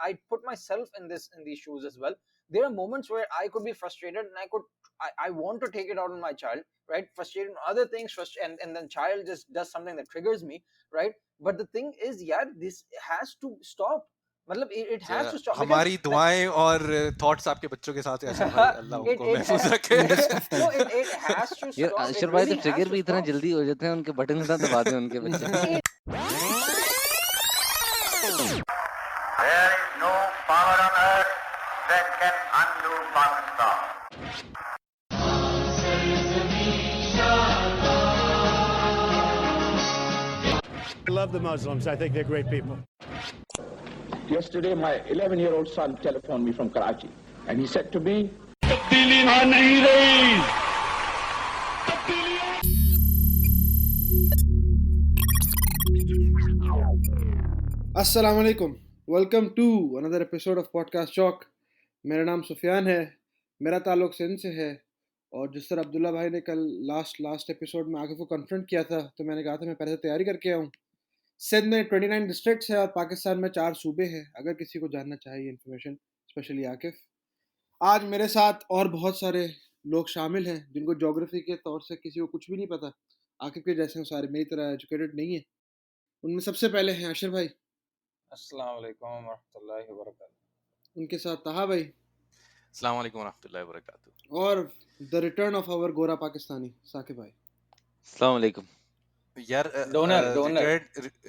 I put myself in these shoes as well. There are moments where I could be frustrated and I want to take it out on my child, right? Frustrated on other things, and then child just does something that triggers me, right? But the thing is, yeah, this has to stop. मतलब it has to stop because हमारी दुआएं और thoughts आपके बच्चों के साथ है अशर भाई, अल्लाह उनको महफूज रखे। no, it has to यार stop. अशर It भाई तो really has ट्रिगर to भी इतना stop. जल्दी हो जाते हैं, उनके बटन ना दबा दें उनके बच्चे। There is no power on earth that can undo Pakistan. I love the Muslims. I think they're great people. Yesterday, my 11-year-old son telephoned me from Karachi, and he said to me, अस्सलाम वालेकुम, welcome to another episode of podcast Chowk. मेरा नाम सुफियान है, मेरा ताल्लुक सिंध से है। और जिस तरह अब्दुल्ला भाई ने कल लास्ट एपिसोड में आगे को कन्फ्रंट किया था, तो मैंने कहा था मैं पहले से तैयारी करके आऊँ। सिंध में 29 डिस्ट्रिक्ट्स है और पाकिस्तान में 4 सूबे हैं, अगर किसी को जानना चाहिए इन्फॉर्मेशन, स्पेशली आकिफ। आज मेरे साथ और बहुत सारे लोग शामिल हैं जिनको ज्योग्राफी के तौर से किसी को कुछ भी नहीं पता। आकिफ के जैसे सारे मेरी तरह एजुकेटेड नहीं है। उनमें सबसे पहले हैं अशर भाई, अस्सलाम वालेकुम वरहमतुल्लाहि वबरकातुहू। उनके साथ ताहा भाई, अस्सलाम वालेकुम वरहमतुल्लाहि वबरकातुहू। और द रिटर्न ऑफ आवर गोरा पाकिस्तानी साकिब भाई। अस्सलाम वालेकुम। यार डोनर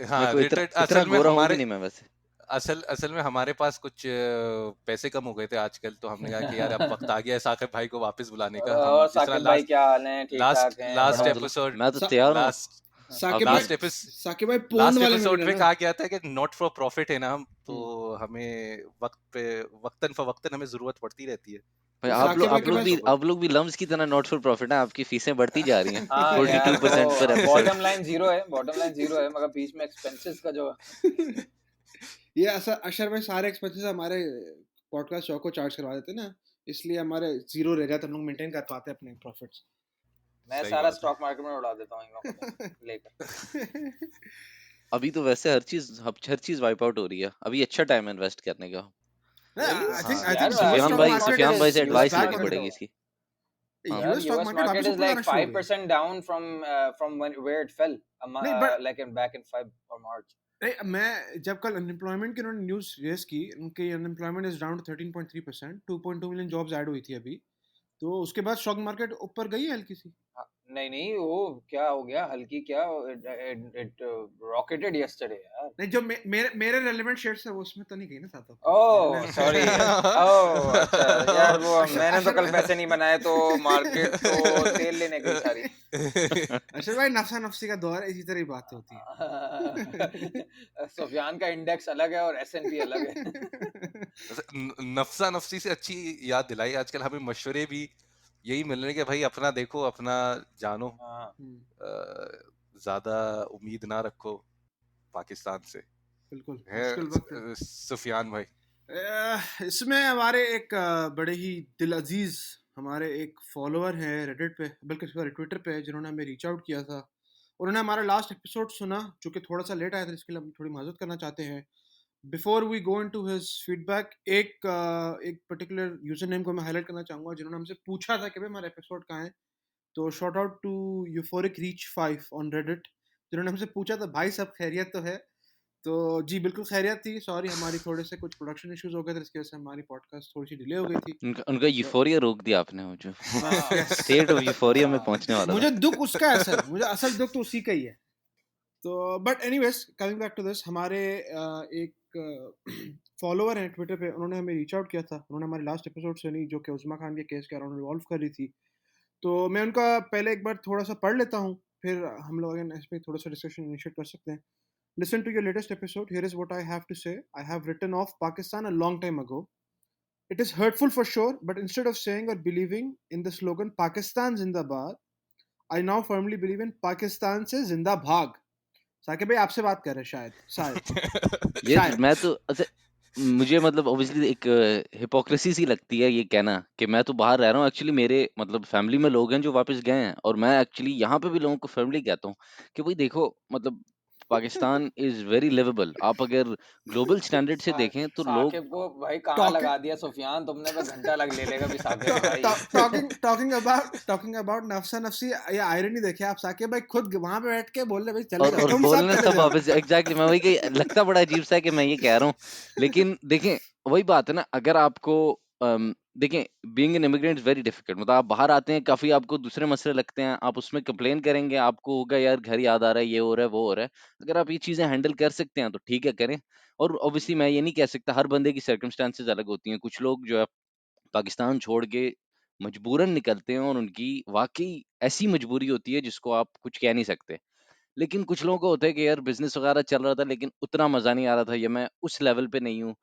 हाँ, मैं इतना असल में गोरा हूँ भी हमारे नहीं मैं वैसे। असल में हमारे पास कुछ पैसे कम हो गए थे आजकल, तो हमने कहा कि यार अब वक्त आ गया है साकिब भाई को वापस बुलाने का। हम और जिस तरह साकिब भाई क्या हाल है? ठीक ठाक हैं? लास्ट बड़ा एपिसोड मैं तो तैयार हूँ। साकिब लास्ट भाई, साकिब भाई पोर्न लास्ट वाले एपिसोड में में ना। कहा गया था कि नॉट फॉर प्रॉफिट है ना हम, तो हमें वक्तन फवक्तन हमें जरूरत पड़ती रहती है। भाई तो आप साकिब लोग भाई आप के लोग पास भी आप लोग भी लम्स की तरह नॉट फॉर प्रॉफिट है, आपकी फीसें बढ़ती जा रही हैं। हाँ यार, 42% पर एपिसोड। बॉटम लाइन जीरो है, मगर बीच में एक्सपेंसेस का जो ये अशर भाई सारे एक्सपेंसेस हमारे पॉडकास्ट शो को चार्ज करवा देते हैं ना, इसलिए हमारे जीरो रह जाते, हम लोग मेंटेन कर पाते हैं अपने प्रॉफिट्स। मैं सही सारा बात है। स्टॉक मार्केट में उड़ा देता हूँ इन लोगों को लेकर। अभी तो वैसे हर चीज वाइप आउट हो रही है, अभी अच्छा टाइम है इन्वेस्ट करने का। I think यार, US stock market सुफियान भाई से is एडवाइस back लेनी on it. पड़ेगी इसकी। हाँ। US stock market वापस is ऊपर like आना शुरू हो गया। 5% down from where it fell, नहीं, but- like back in Feb or March. नहीं, मैं जब कल अनएम्प्लॉयमेंट की उन्होंने न्यूज़ रेस की, उनकी unemployment is down to 13.3%, 2.2 million jobs add हुई थी अभी, तो उसके बाद स्टॉक मार्केट ऊपर गई है हल्की सी। नहीं, वो क्या हो गया? हल्की क्या? It rocketed yesterday यार। नहीं, जो मेरे रेलेवेंट शेयर्स है वो उसमें तो नहीं गई ना साथ। Oh sorry. ओह अच्छा यार, वो मैंने तो कल पैसे नहीं बनाए, तो मार्केट तो तेल लेने गई सारी। अशर भाई, नफसा नफसी का दौर है, इसी तरह ही बात होती है। सुफियान का इंडेक्स अलग है और S&P अलग है। नफसा नफसी से अच्छी याद दिलाई, आजकल हमें मशवरे भी यही मिल रहे हैं कि भाई अपना देखो, अपना जानो, ज्यादा उम्मीद ना रखो पाकिस्तान से। बिल्कुल है मुश्किल वक्त है। सुफियान भाई, इसमें हमारे एक बड़े ही दिल अजीज हमारे एक फॉलोअर हैं रेडिट पे, बल्कि सॉरी ट्विटर पे, जिन्होंने हमें रीच आउट किया था। उन्होंने हमारा लास्ट एपिसोड सुना, जो कि थोड़ा सा लेट आया था, इसके लिए हम थोड़ी माजूद करना चाहते हैं। Before we go into his feedback, एक पर्टिकुलर यूजर नेम को मैं हाईलाइट करना चाहूँगा, जिन्होंने हमसे पूछा था कि भाई हमारा एपिसोड कहाँ है। तो shout out to euphoric reach 5 on Reddit, जिन्होंने हमसे पूछा था भाई सब खैरियत तो है। तो जी बिल्कुल खैरियत थी। सॉरी, हमारी थोड़े से कुछ प्रोडक्शन इश्यूज हो गए थे, इसकी वजह से हमारी पॉडकास्ट थोड़ी सी डिले हो गई थी। उनका यूफोरिया रोक दिया आपने, वो जो स्टेट ऑफ यूफोरिया में पहुंचने वाला मुझे था। दुख उसका है सर, मुझे असल दुख तो उसी का ही है। तो but anyways, coming back to this, हमारे एक फॉलोअर हैं ट्विटर पे, उन्होंने हमें रीच आउट किया था। उन्होंने हमारे लास्ट एपिसोड सुनी, जो कि उस्मा खान के केस के अराउंड रिवॉल्व कर रही थी। तो मैं उनका पहले एक बार थोड़ा सा पढ़ लेता हूँ, फिर हम लोग इस पे थोड़ा सा डिस्कशन इनिशिएट कर सकते हैं। Listen to your latest episode. Here is what I have to say. I have written off Pakistan a long time ago. It is hurtful for sure, but instead of saying or believing in the slogan Pakistan Zindabad, I now firmly believe in Pakistan se Zinda Bhag. Saqib भाई आपसे बात कर रहे हैं शायद। ये मैं तो मुझे मतलब ऑब्वियसली एक हिपोक्रेसी सी लगती है ये कहना कि मैं तो बाहर रह रहा हूँ। एक्चुअली मेरे मतलब फैमिली में लोग हैं जो वापस गए हैं, और मैं एक्चुअली यहाँ पे भी लोगों को फैमिली कहता हूँ कि भाई देखो, मतलब पाकिस्तान इज वेरी लिवेबल। आप अगर ग्लोबल स्टैंडर्ड से देखें तो लोग साकिब को भाई कहाँ Talking- लगा दिया सुफियान तुमने, पे घंटा ले लेगा भी साकिब भाई। talking about नफसा नफसी या आयरनी देखिए आप, साकिब भाई खुद वहां पे बैठ के बोल रहे भाई चले और जाओ, तुम सब बोलने चले सब जाओ। वापस एग्जैक्टली मैं वही कही, लगता बड़ा अजीब सा है कि मैं ये कह रहा हूँ, लेकिन देखें वही बात है ना, अगर आपको देखें being an immigrant is very difficult, मतलब आप बाहर आते हैं, काफी आपको दूसरे मसले लगते हैं, आप उसमें कंप्लेन करेंगे, आपको होगा यार घर याद आ रहा है, ये हो रहा है वो हो रहा है। अगर आप ये चीजें हैंडल कर सकते हैं तो ठीक है करें। और ऑब्वियसली मैं ये नहीं कह सकता, हर बंदे की सर्कमस्टांसेस अलग होती हैं। कुछ लोग जो है पाकिस्तान छोड़ के मजबूरन निकलते हैं और उनकी वाकई ऐसी मजबूरी होती है जिसको आप कुछ कह नहीं सकते। लेकिन कुछ लोगों को होता है कि यार बिजनेस वगैरह चल रहा था लेकिन उतना मजा नहीं आ रहा था, या मैं उस लेवल पे नहीं हूँ।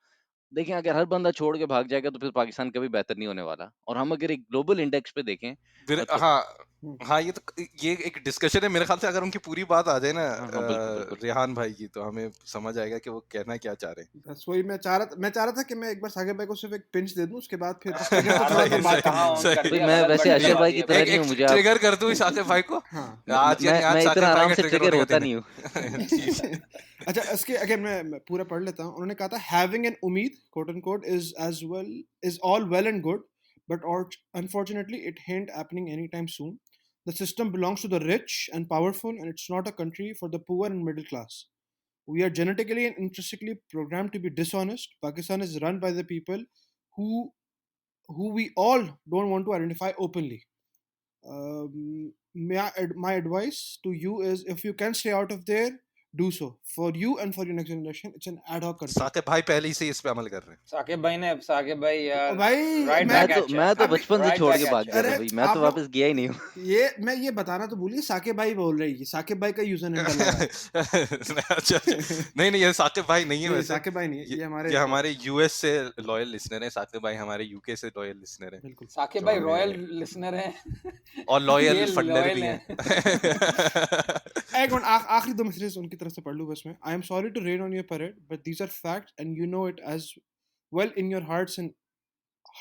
देखिए अगर हर बंदा छोड़ के भाग जाएगा तो फिर पाकिस्तान कभी बेहतर नहीं होने वाला। और हम अगर एक ग्लोबल इंडेक्स पे देखें तो हाँ हाँ, ये एक डिस्कशन है मेरे ख्याल से। अगर उनकी पूरी बात आ जाए ना हाँ हाँ बिल्कुल बिल्कुल। रेहान भाई की, तो हमें समझ आएगा कि वो कहना क्या चाह रहे हैं। बस वही मैं चाह रहा था कि मैं एक बार साकिब भाई को सिर्फ एक पिंच दे दूं, उसके बाद फिर ट्रिगर पे थोड़ा यार सा बात कहाँ करनी ऑन है। कर भाई दिया, मैं गलत वैसे बटन अशर दबा भाई की दिया तरह भाई। नहीं हूँ, मुझे आप ट्रिगर कर दूं साकिब भाई को हाँ आज, यानी आज मैं साकिब इतना भाई आराम का से ट्रिगर ट्रिगर होने का होता दिन नहीं हूँ। ठीक है। अच्छा, इसके अगेन मैं पूरा पढ़ लेता हूँ। उन्होंने कहा था हैविंग एन उम्मीद quote unquote is all well and good, but unfortunately it ain't happening anytime soon. The system belongs to the rich and powerful, and it's not a country for the poor and middle class. We are genetically and intrinsically programmed to be dishonest. Pakistan is run by the people who we all don't want to identify openly. My advice to you is, if you can stay out of there, do so for you and for your next generation. It's an ad hoc country. Saqib भाई पहले ही से इस पे अमल कर रहे हैं। साकिब भाई यार, भाई right मैं back तो at you. मैं तो अभी- बचपन से right छोड़ back के at भाग you. गया था अरे भाई, मैं आप तो लोग- वापस गया ही नहीं हूँ। मैं ये बताना तो भूलिए, साकिब भाई बोल रही है, साकिब भाई का यूजर नेम डाला हुआ है। अच्छा नहीं, ये साकिब भाई नहीं है नहीं, वैसे। साकिब भाई नहीं है, ये हमारे यूएस से लॉयल लिसनर है। साकिब भाई हमारे यूके से लॉयल लिसनर है, बिल्कुल। साकिब जो भाई हमें- रॉयल लिसनर हैं और लॉयल ये फंडर loyal भी हैं। हैं। एक मिनट, आखिरी दो मैसेजेस उनकी तरफ से पढ़ लूँ बस मैं। I am sorry to rain on your parade, but these are facts and you know it as well in your hearts In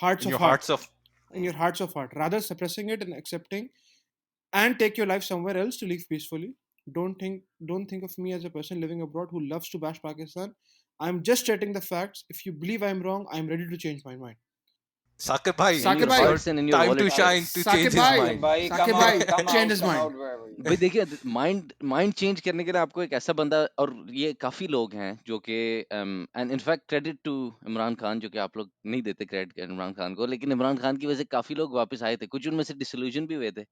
of your heart. hearts of In your hearts of heart, rather suppressing it and accepting and take your life somewhere else to live peacefully. Don't think of me as a person living abroad who loves to bash Pakistan. I'm just stating the facts. If you believe I'm wrong, I'm ready to change my mind. Saqib भाई, Saqib In your भाई, hearts and in your time to wallet. shine to Saqib change his भाई, mind. भाई Saqib come भाई, out, come change out, his come mind. out wherever you भाई देखिए mind change करने के लिए आपको एक ऐसा बंदा, और ये काफी लोग हैं जो कि and in fact credit to Imran Khan, जो कि आप लोग नहीं देते क्रेडिट इमरान खान को, लेकिन इमरान खान की वजह से काफी लोग वापस आए थे। कुछ उनमें से डिसल्यूजन भी हुए थे,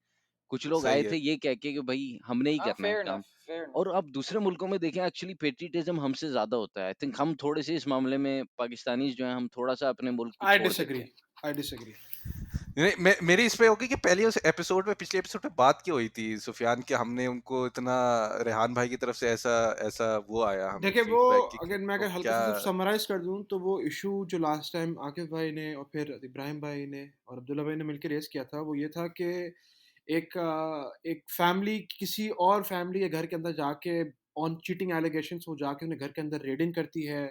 कुछ लोग सही आए है। थे ये कह के कि भाई हमने ही करना है fair काम। enough, fair enough. और आप दूसरे मुल्कों में देखें, एक्चुअली पेट्रियटिज्म हमसे ज्यादा होता है। आई थिंक हम थोड़े से इस मामले में पाकिस्तानीज जो हैं, हम थोड़ा सा अपने मुल्क को I छोड़ देते disagree. हैं। I disagree. नहीं, मेरी इस पे होगी कि पहले उस एपिसोड में, पिछले एपिसोड में बात की हुई थी सुफियान के, हमने उनको इतना रेहान भाई की तरफ से ऐसा वो आया हमें देखिए वो feedback कि अगर मैं उनको अगर हल्का क्या सा समराइज कर दूं तो वो इशू जो लास्ट टाइम आकिफ भाई ने और फिर इब्राहिम भाई ने और अब्दुल्ला भाई ने मिलकर रेस किया था, वो ये था कि एक फैमिली किसी और फैमिली के घर के अंदर जाके ऑन चीटिंग एलिगेशंस, वो जाके उन्हें घर के अंदर रेडिंग करती है,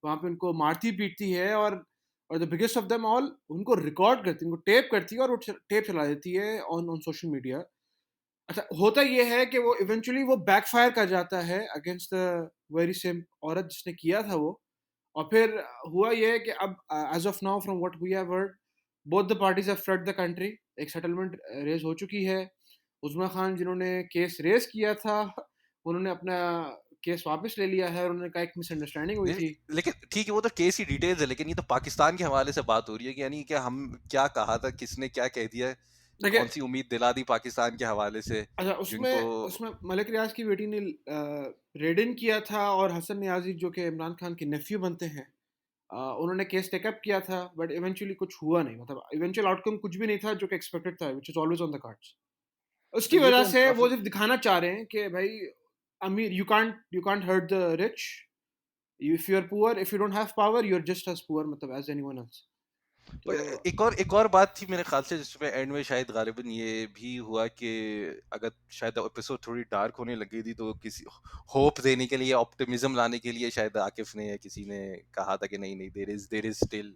वहाँ पे उनको मारती पीटती है, और the biggest of them all उनको रिकॉर्ड करती है, उनको टेप करती है और वो टेप चला देती है ऑन सोशल मीडिया। अच्छा, होता ये है कि वो इवेंचुअली वो बैकफायर कर जाता है अगेंस्ट द वेरी सेम औरत जिसने किया था वो। और फिर हुआ ये है कि अब as of now from what we have heard, both the parties have flood the country. एक सेटलमेंट रेज हो चुकी है। उस्मा खान जिन्होंने केस रेज किया था, उन्होंने अपना केस वापस ले लिया है, और उन्होंने कहा एक मिसअंडरस्टैंडिंग हुई थी। लेकिन ठीक है, वो तो केस की डिटेल्स है, लेकिन ये तो पाकिस्तान के हवाले से बात हो रही है कि यानी कि हम क्या कहा था, किसने क्या कह दिया, देखिए, कौन सी उम्मीद दिला दी पाकिस्तान के हवाले से। अच्छा, उसमें मलिक रियाज की बेटी ने रेडिन किया था, और हसन नियाजी जो कि इमरान खान के नेफ्यू बनते हैं, उन्होंने केस टेकअप किया था, बट इवेंचुअली कुछ हुआ नहीं। मतलब इवेंचुअल आउटकम कुछ भी नहीं था जो कि एक्सपेक्टेड था, which is always on the cards. उसकी तो ये वजह तो से काफी- वो सिर्फ दिखाना चाह रहे हैं कि भाई Amir, you can't hurt the rich, if you are poor, if you don't have power, you are just as poor, मतलब एज एनीवन एल्स। तो एक और बात थी मेरे ख्याल से, जिसमें एंड में शायद गालिबन ये भी हुआ कि अगर शायद एपिसोड थोड़ी डार्क होने लगी थी, तो किसी होप देने के लिए, ऑप्टिमिज्म लाने के लिए शायद आकिफ ने या किसी ने कहा था कि नहीं, there is still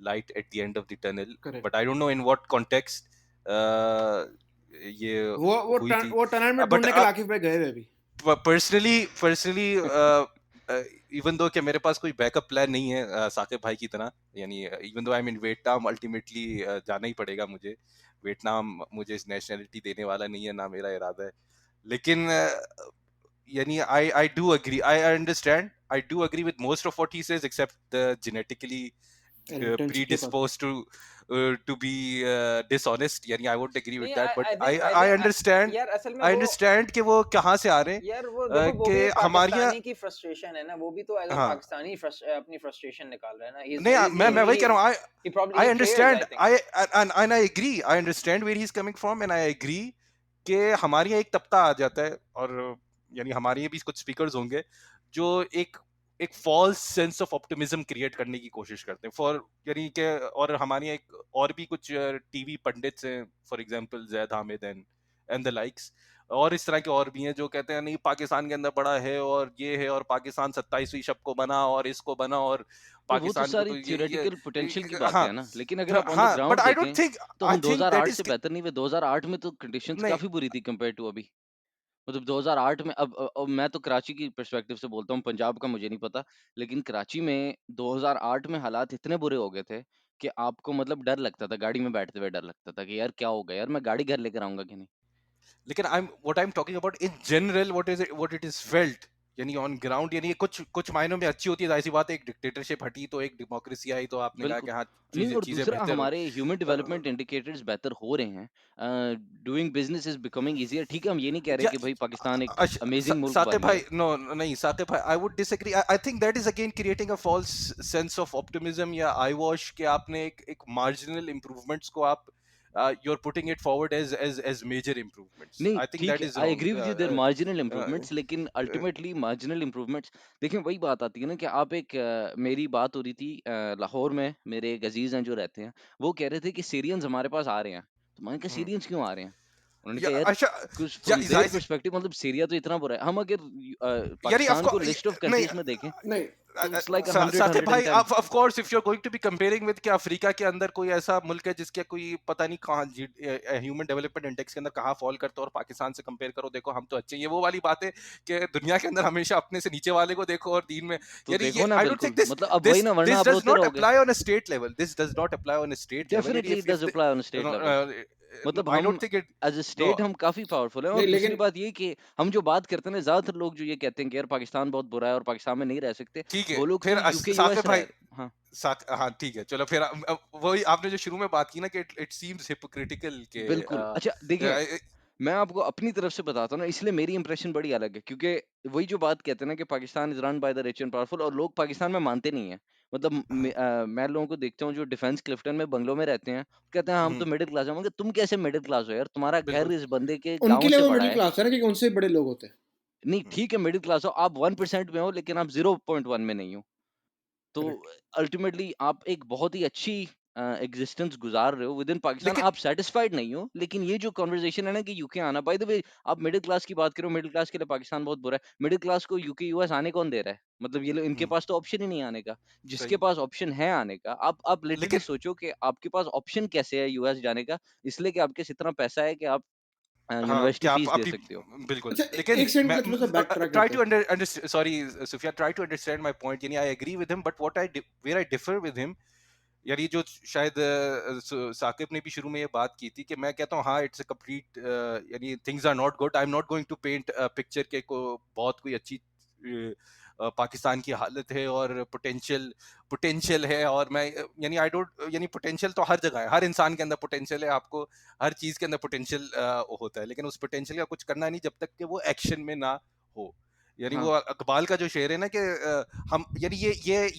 light at the end of the tunnel, Correct. But I don't know in what context ये वो हुई थी। टनल में But ढूंढने के लिए आकिफ भाई गए हुए अभी। पर्सनली इवन दो कि मेरे पास कोई बैकअप प्लान नहीं है साकिब भाई की तरह, यानी even though I mean Vietnam ultimately जाना ही पड़ेगा मुझे। वियतनाम मुझे नेशनैलिटी देने वाला नहीं है, ना मेरा इरादा है। लेकिन यानी I do agree, I do agree with most of what he says except the genetically Inheritance के बात predisposed to be dishonest, यानी I won't agree with नहीं, that, but I I think understand, यार असल में I वो understand कि वो कहाँ से आ रहे हैं, यार वो देखो वो कि भी एक हमारी पाकिस्तानी की फ्रस्ट्रेशन है ना, वो भी तो एज अ हाँ पाकिस्तानी अपनी फ्रस्ट्रेशन निकाल रहा है ना। नहीं मैं वही कह रहा हूँ, he probably I he cares, I understand, think. and I agree, I understand where he's coming from, and I agree कि हमारे यहाँ एक तबका आ जाता है, और यानी हमारे यहाँ भी कुछ स्पीकर्स होंगे जो एक false sense of optimism create करने की कोशिश करते हैं फॉर, यानी कि और हमारे यहाँ एक और भी कुछ टीवी पंडित्स हैं, for example Zaid Hamid and the likes, और इस तरह के और भी हैं जो कहते हैं नहीं पाकिस्तान के अंदर बड़ा है और ये है, और पाकिस्तान 27वीं शब को बना और इसको बना, और तो वो तो पाकिस्तान को सारी तो थियोरेटिकल पोटेंशियल की बातें हाँ हैं ना, लेकिन अगर आप ऑन द हाँ, ग्राउंड बट आई देखें डोंट थिंक, तो आई हम थिंक दैट 2008 इज से बेहतर नहीं हुए। 2008 में तो कंडीशंस नहीं काफी बुरी थी कंपेयर टू अभी। मतलब 2008 में अब मैं तो कराची की पर्सपेक्टिव से बोलता हूँ, पंजाब का मुझे नहीं पता, लेकिन कराची में 2008 में हालात इतने बुरे हो गए थे कि आपको मतलब डर लगता था, गाड़ी में बैठते हुए डर लगता था कि यार क्या होगा, यार मैं गाड़ी घर लेकर आऊंगा कि नहीं। लेकिन I am talking about in general what it is felt, यानी ऑन ग्राउंड, यानी कुछ मायनों में अच्छी होती है, ऐसी बात है, एक डिक्टेटरशिप हटी तो एक डेमोक्रेसी आई, तो आपने कहा बिल्कुल कि हाँ नहीं, और चीजें दूसरा बेहतर हो। हमारे ह्यूमन डेवलपमेंट इंडिकेटर्स बेहतर हो रहे हैं, doing business is becoming easier. ठीक है, हम ये नहीं कह रहे या कि भाई पाकिस्तान एक अमेजिंग मुल्क साकिब बन भाई, गया। नो नहीं साकिब भाई, I would disagree, I think that is again creating a false sense of optimism या आई वॉश, कि आपने एक मार्जिनल इंप्रूवमेंट्स को आप you are putting it forward as major improvements, नहीं आई थिंक ठीक दैट है, is I agree with you, there wrong. Marginal improvements, लेकिन अल्टीमेटली मार्जिनल इंप्रूवमेंट्स देखिए वही बात आती है ना कि आप एक मेरी बात हो रही थी लाहौर में, मेरे एक अजीज हैं जो रहते हैं, वो कह रहे थे कि सीरियंस हमारे पास आ रहे हैं। तो मैंने कहा सीरियंस क्यों आ रहे हैं? उन्होंने या कहा यार अच्छा, कुछ या फ्रॉम देयर पर्सपेक्टिव मतलब सीरिया तो इतना बुरा है। हम अगर यानी पाकिस्तान को लिस्ट ऑफ नहीं कंट्रीज में देखें नहीं तो इट्स लाइक 100 साकिब भाई, 110। Of course if you are going to be comparing with, क्या अफ्रीका के अंदर कोई ऐसा मुल्क है जिसके कोई पता नहीं कहाँ ह्यूमन डेवलपमेंट इंडेक्स के अंदर कहाँ फॉल करता है, और पाकिस्तान से कंपेयर करो, देखो हम तो अच्छे हैं, ये वो वाली बात है कि दुनिया के अंदर हमेशा अपने से नीचे वाले को देखो, और दीन में तो यानी देखो ये ना, आई डोंट बिल्कुल थिंक दिस मतलब अब वही दिस ना, वरना दिस आप डज रोते नॉट रहोगे। Apply on a state level, this does not apply on a state level, definitely it does if apply on state level. मतलब आई हम don't think it, as a no state हम काफी powerful हैं। और नहीं दूसरी लेकिन बात ये कि हम जो बात करते हैं ना, ज्यादातर लोग जो ये कहते हैं कि यार पाकिस्तान बहुत बुरा है और पाकिस्तान में नहीं रह सकते, ठीक है, वो लोग फिर तो यूके साकिब यूएस रह भाई, रहे। हाँ हाँ ठीक है, चलो फिर वही आपने जो शुरू में बात की ना कि इट सीम्स हिपोक्रिटिकल के बिल्कुल। अच्छा देखिए, मैं आपको अपनी तरफ से बताता हूँ ना, इसलिए मेरी इंप्रेशन बड़ी अलग है, क्योंकि वही जो बात कहते हैं ना कि Pakistan is run by the rich and powerful, और लोग पाकिस्तान में मानते नहीं है। मतलब मैं लोगों को देखता हूँ जो डिफेंस क्लिफ्टन में बंगलों में रहते हैं, कहते हैं हम तो मिडिल क्लास हैं। मगर तुम कैसे मिडिल क्लास हो यार? तुम्हारा घर बिल्कुल इस बंदे के उनके गांव लिए से वो बड़ा मिडिल है। क्लास है ना, क्योंकि उनसे बड़े लोग होते हैं। नहीं ठीक है, मिडिल क्लास हो आप, 1% में हो, लेकिन आप 0.1 में नहीं हो। तो करेक्ट। अल्टीमेटली आप एक बहुत ही अच्छी एग्जिस्टेंस गुजार रहे हो विद इन पाकिस्तान, लेकिन आप सेटिस्फाइड नहीं हो। लेकिन ये जो कन्वर्सेशन है ना कि यूके आना, बाय द वे आप मिडिल क्लास की बात करो, मिडिल क्लास के लिए पाकिस्तान बहुत बुरा है। मिडिल क्लास को यूके यूएस आने कौन दे रहा है? मतलब ये लोग, इनके पास तो ऑप्शन ही नहीं आने का। जिसके सही, पास ऑप्शन है आने का, आप लिटरली लेकिन सोचो कि आपके पास ऑप्शन कैसे है यूएस जाने का? इसलिए कि आपके पास इतना पैसा है कि आप हाँ यूनिवर्सिटी क्या आप फीस दे अपनी, सकते हो। बिल्कुल, अच्छा लेकिन एक सेकंड मैं के लिए थोड़ा सा बैक ट्रैक ट्राई करते टू हैं। Under sorry Sufiya, try to understand my point, यानी I agree with him, but what where I differ with him, यानी जो शायद साकिब ने भी शुरू में ये बात की थी कि मैं कहता हूँ हाँ इट्स अ कंप्लीट, यानी things are not good, I am not going to paint picture के को बहुत कोई अच्छी पाकिस्तान की हालत है और पोटेंशियल है, और मैं यानी आई डोंट, यानी पोटेंशियल तो हर जगह है, हर इंसान के अंदर पोटेंशियल है, आपको हर चीज के अंदर पोटेंशियल होता है, लेकिन उस पोटेंशियल का कुछ करना नहीं जब तक कि वो एक्शन में ना हो। यानी वो हाँ इकबाल का जो शेर है ना कि हम, यानी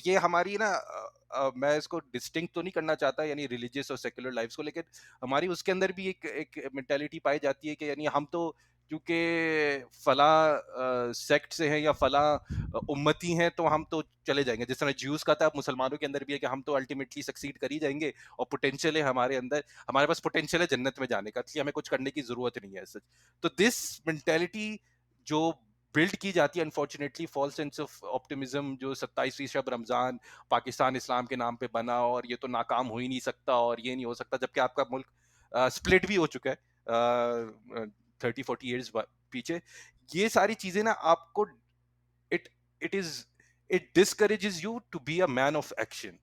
ये हमारी ना मैं इसको डिस्टिंक्ट तो नहीं करना चाहता यानी रिलीजियस और सेक्युलर लाइफ्स को, लेकिन हमारी उसके अंदर भी एक मेंटालिटी पाई जाती है कि यानी हम तो क्योंकि फला सेक्ट से हैं या फला उम्मती हैं तो हम तो चले जाएंगे, जिस तरह ज्यूज का था मुसलमानों के अंदर भी है कि हम तो अल्टीमेटली सक्सीड कर ही जाएंगे और पोटेंशियल है हमारे अंदर, हमारे पास पोटेंशियल है जन्नत में जाने का, इसलिए हमें कुछ करने की जरूरत नहीं है सच। तो दिस मेंटालिटी जो बिल्ड की जाती है unfortunately, false sense of optimism, जो 27वीं शब रमजान पाकिस्तान इस्लाम के नाम पे बना और ये तो नाकाम हो ही नहीं सकता और ये नहीं हो सकता, जबकि आपका मुल्क स्प्लिट भी हो चुका है 30-40 ईयर्स पीछे, ये सारी चीजें ना आपको it it is it discourages you to be a man of action.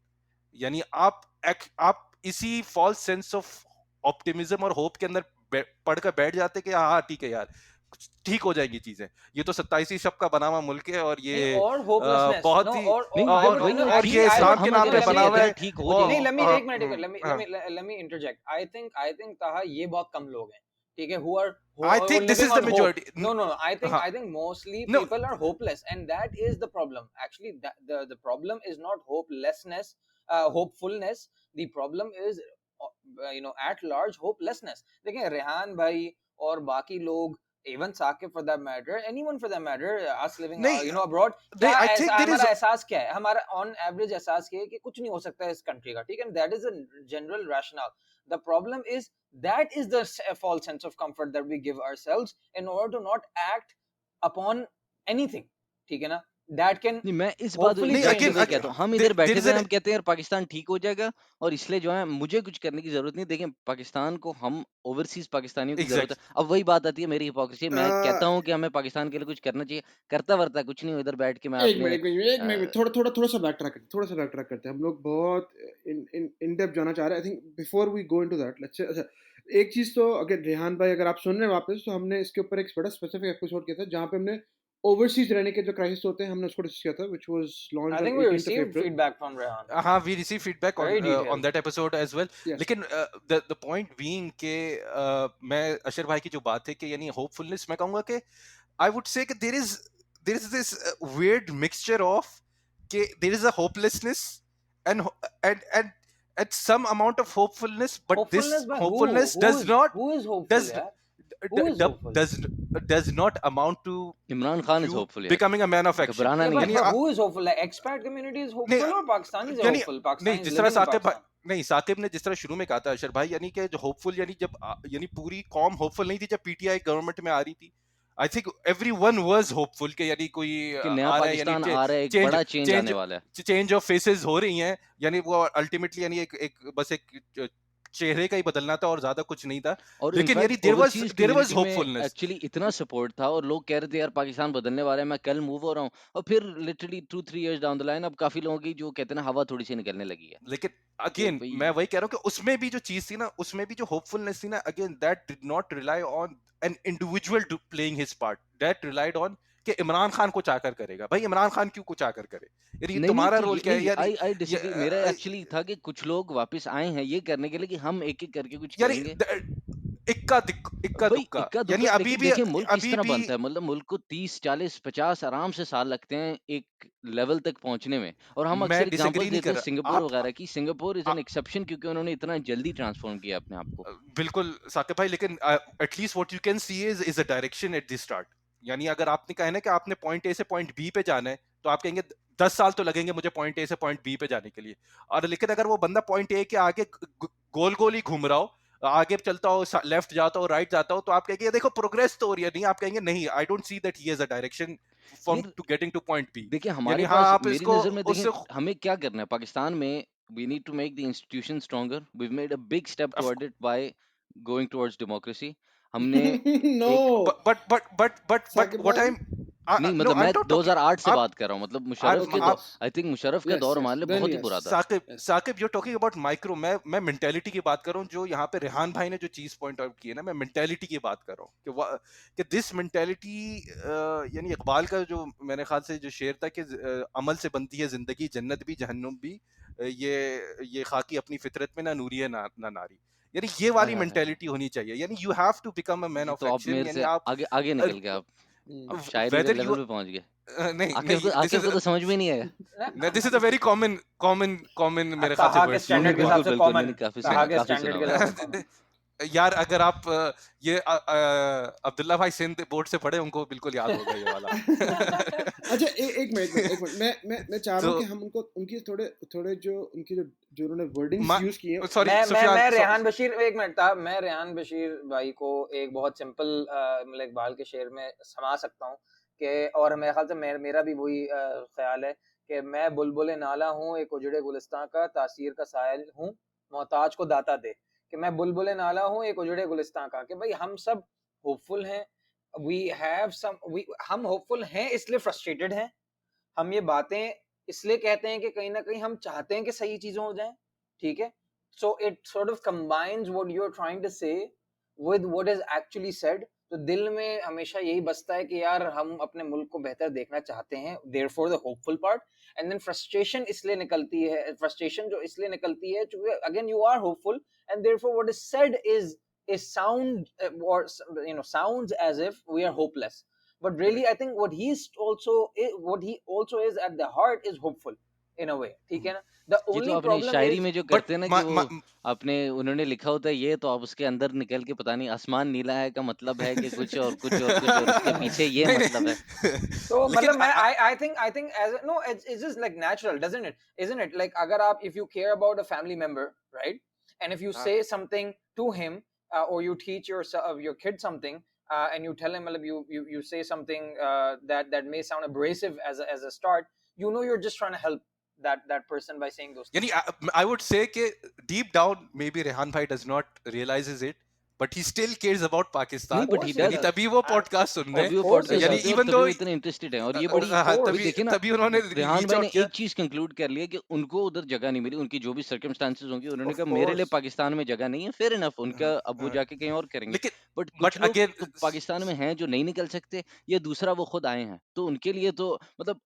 यानी आप इसी फॉल्स सेंस ऑफ ऑप्टिमिज्म और होप के अंदर पढ़कर बैठ जाते कि हाँ ठीक है यार, ठीक हो जाएंगी चीजें, ये तो 27 शब का बना हुआ मुल्क है और ये नहीं, और होपलेसनेस बहुत नो ही नहीं और I वही would वही no और ठीक ये actually I इस्लाम would के हम नाम अगर पे ऐसे बना हुआ अगर है। ठीक हो और नहीं जाएंगी let me हाँ, एक minute let me interject I think ताहा ये बहुत कम लोग हैं, ठीक है, who I are think this living is the on hope. majority. No, हाँ, I think mostly no, people are hopeless and that is the problem actually. That the problem is not hopelessness, hopefulness. The problem is at large hopelessness. देखिए रेहान भाई और बाकी लोग, even Saqib for that matter, anyone for that matter, us living नहीं abroad, नहीं, क्या I think there is हमारा एहसास क्या है, हमारा ऑन एवरेज एहसास क्या है कि कुछ नहीं हो सकता है इस कंट्री का, ठीक है, that is a general rational. The problem is that is the false sense of comfort that we give ourselves in order to not act upon anything, ठीक है ना, that can नहीं मैं इस बात hopefully नहीं, एग्जैक्टली change वही the कहता future. हूँ हम इधर there बैठे is हुए हैं an हम कहते हैं यार पाकिस्तान ठीक हो जाएगा और इसलिए जो है मुझे कुछ करने की जरूरत नहीं। देखें पाकिस्तान को हम ओवरसीज पाकिस्तानियों की जरूरत है। exactly अब वही बात आती है मेरी हिपोक्रेसी, मैं कहता हूँ कि हमें पाकिस्तान के लिए कुछ करना चाहिए, करता वर्ता कुछ नहीं हूँ इधर बैठ के मैं एक अपने मिनट एक मिनट थोड़ा सा बैक ट्रैक करते हैं हम लोग बहुत इन डेप्थ जाना चाह रहे हैं। I think before we go into that let's say अच्छा, एक चीज तो अगर रेहान भाई अगर आप सुन रहे हैं वापस, तो हमने इसके ऊपर एक बड़ा स्पेसिफिक एपिसोड किया था जहाँ पे हमने ओवरसीज रहने के जो क्राइसिस होते हैं हमने उसको डिस्कस किया था, which was I launched on think we 18th of received April. feedback from Rehan, हाँ, we receive feedback very on detailed. that episode as well. Yes लेकिन the point being के मैं अशर भाई की जो बात है कि यानी होपफुलनेस, मैं कहूँगा कि I would say कि there is this weird mixture of कि there is a hopelessness and and some amount of hopefulness, but this Hopefulness by hopefulness who is hopeful, does yeah, who is hopeful? does not amount to Imran Khan is you hopeful यार, becoming a man of action. घबराना Yeah, नहीं but है। यानी who is hopeful? Like expat community is नहीं hopeful or Pakistanis are यानी hopeful? नहीं, Pakistan is जिस तरह living in साकिब Pakistan. नहीं, साकिब ने जिस तरह शुरू में कहा था अशर भाई, यानी कि जो होपफुल यानी जब यानी पूरी कौम होपफुल नहीं थी जब पीटीआई गवर्नमेंट में आ रही थी। I think everyone was hopeful कि यानी कोई कि नया आ रहा है, यानी पाकिस्तान आ रहा है, एक चेंज बड़ा चेंज चेंज आने वाला है। चेंज ऑफ फेसेस हो रही हैं, यानी वो अल्टीमेटली यानी एक बस एक चेहरे का ही बदलना था और ज्यादा कुछ नहीं था। और लेकिन यानी in fact overseas there was community में होपफुलनेस। एक्चुअली इतना सपोर्ट था और लोग कह रहे थे यार पाकिस्तान बदलने वाला है, मैं कल मूव हो रहा हूँ, और फिर literally 2-3 years down the line अब काफी लोगों की जो कहते हैं ना हवा थोड़ी सी निकलने लगी है लेकिन कि अगेन भाई मैं वही कह रहा हूँ कि उसमें भी जो चीज थी ना, उसमें भी जो होपफुलनेस थी ना, again that did not rely on an individual playing his part, that relied on कि इमरान खान कुछ आकर करेगा। भाई इमरान खान क्यों कुछ आकर करे यार, ये नहीं तुम्हारा तो रोल क्या है नहीं यार? I disagree. मेरा एक्चुअली था कि कुछ लोग वापस आए हैं ये करने के लिए कि हम एक एक करके कुछ यानी करेंगे। इक्का वही दुक्का इक्का यानी दुक्का, लेकिन देखिए मुल्क किस अभी तरह भी बनता है, मतलब मुल्क को 30-40-50 आराम से साल लगते हैं एक लेवल तक पहुंचने में, और हम मैं अक्सर डिसएग्री एग्जांपल्स नहीं देते कर हैं रहा। सिंगापुर आप वगैरह की। Singapore is uh, an exception क्योंकि उन्होंने इतना जल्दी ट्रांसफॉर्म किया अपने आप को। बिल्कुल साकिब भाई, लेकिन at least what you can C is a direction at the start. यानी अगर आपने कहा है ना कि आपने पॉइंट ए से पॉइंट बी पे जाना है, तो आप कहेंगे 10 साल तो लगेंगे मुझे पॉइंट ए से पॉइंट बी पे जाने के लिए। और लेकिन अगर वो बंदा पॉइंट ए के आगे गोल गोल ही घूम रहा हो, आगे चलता हो, लेफ्ट जाता हो, राइट जाता हो, तो आप कहेंगे देखो प्रोग्रेस तो हो रही है। नहीं, आप कहेंगे नहीं, I don't see that he has a direction from यार to getting to point B. देखिए यानी हमारे हाँ, पास आप मेरी इसको नजर में उससे देखें हमें क्या करना है पाकिस्तान में। We need to make the institution stronger, we made a big step toward it by going towards democracy. हमने नो एक but साकिब what भाई, I'm नहीं no, मतलब I'm मैं not talking 2008 से आप बात कर रहा हूँ, मतलब आप मुशर्रफ के ओके दौर, यस आई थिंक मुशर्रफ का यस दौर यस हमारे लिए देन बहुत ही यस बुरा था। Saqib yes Saqib you talking about micro, मैं मेंटेलिटी की बात कर रहा हूँ। जो यहाँ पे रेहान भाई ने जो चीज पॉइंट आउट की है ना, मैं मेंटेलिटी की बात कर रहा हूँ कि दिस मेंटेलिटी, यानी इकबाल का जो मेरे ख्याल से जो शेर था कि अमल से बनती है जिंदगी, जन्नत भी जहन्नुम भी, ये खाकी अपनी फितरत में ना नूरी है ना नारी। यानी ये हाय वाली हाय हाय हाय। मेंटेलिटी होनी चाहिए। यानी you have to become a man ये ऑफ तो आप एक्शन। मेरे यानी से आप आगे आगे निकल गए, आप अब शायरी वाले वेदर यू लेवल पे पहुंच गए। नहीं आकिब नहीं, दिस को इज तो समझ में नहीं आया। This is a very common मेरे ख्याल से ताहा के वर्ड्स यूज स्टैंडर्ड के हुआ हिसाब बिल्कुल से बिल्कुल, कॉमन, मैंने काफी ताहा सुना के काफी स्टैंडर्ड के सुना हिसाब हुआ से है। कॉमन. यार अगर आप ये अब्दुल्ला भाई सिंध बोर्ड से पढ़े, उनको बिल्कुल याद होगा ये वाला। अच्छा एक मिनट मैं चाह रहा हूँ तो कि हम उनको उनकी थोड़े जो उनकी जो उन्होंने वर्डिंग्स यूज किए हैं सॉरी मैं सुफियान, रेहान बशीर, एक मिनट था, मैं रेहान बशीर भाई को एक बहुत सिंपल मतलब इकबाल के शेर में समा सकता हूँ कि, और मेरे ख्याल से मेरा भी वही ख्याल है कि मैं बुलबुल नाला हूँ, एक उजड़े गुलिस्तान का, तासीर का सायल हूँ, मोहताज को दाता दे। कि मैं बुलबुल नाला हूँ, एक उजड़े गुलिस्तान का, कि भाई हम सब होपफुल हैं, हम होपफुल हैं इसलिए फ्रस्ट्रेटेड हैं, हम ये बातें इसलिए कहते हैं कि कहीं ना कहीं हम चाहते हैं कि सही चीजें हो जाएं, ठीक है? So it sort of combines what you are trying to say with what is actually said. तो दिल में हमेशा यही बसता है कि यार हम अपने मुल्क को बेहतर देखना चाहते हैं, therefore the hopeful part, and then frustration इसलिए निकलती है, फ्रस्ट्रेशन जो इसलिए निकलती है क्योंकि again you are hopeful and therefore what is said is sound or sounds as if we are hopeless, but really I think what he also is at the heart is hopeful in a way, ठीक है ना? The ये तो only अपनी problem Shayari is में जो but करते हैं ना कि वो अपने उन्होंने लिखा होता है ये, तो आप उसके अंदर निकल के पता नहीं आसमान नीला है का मतलब है कि कुछ और कुछ और कुछ और उसके पीछे ये नहीं मतलब है। तो लेकिन मतलब मैं I think as no it's just like natural, doesn't it? Isn't it like अगर आप if you care about a family member, right, and if you हाँ, say something to him, or you teach your kid something, and you tell him मतलब you say something that may sound abrasive as a start, you know you're just trying to help that person by saying those things. यानी I would say कि deep down maybe Rehan भाई does not realizes it, but he still cares about नहीं Pakistan, but he course he यानी does, does. तभी वो And podcast सुन रहे तभी वो of course he हैं, पॉडकास्ट यानी does. सुनते हैं और even तभी though वो इतने इंटरेस्टेड हैं। और ये बड़ी हाँ, course. अभी तभी देखिए ना, तभी उन्होंने रेहान रीच भाई आउट ने किया। एक चीज कंक्लूड कर लिया कि उनको उधर जगह नहीं मिली, उनकी जो भी सर्कमस्टांसेस होंगी, उन्होंने Of कहा मेरे लिए course. पाकिस्तान में जगह नहीं है, फेयर इनफ, उनका हाँ, अब वो हाँ, जाके कहीं और करेंगे। लेकिन बट बट कुछ लोग अगेन पाकिस्तान में हैं जो नहीं निकल सकते, या दूसरा वो खुद आए हैं, तो उनके लिए तो मतलब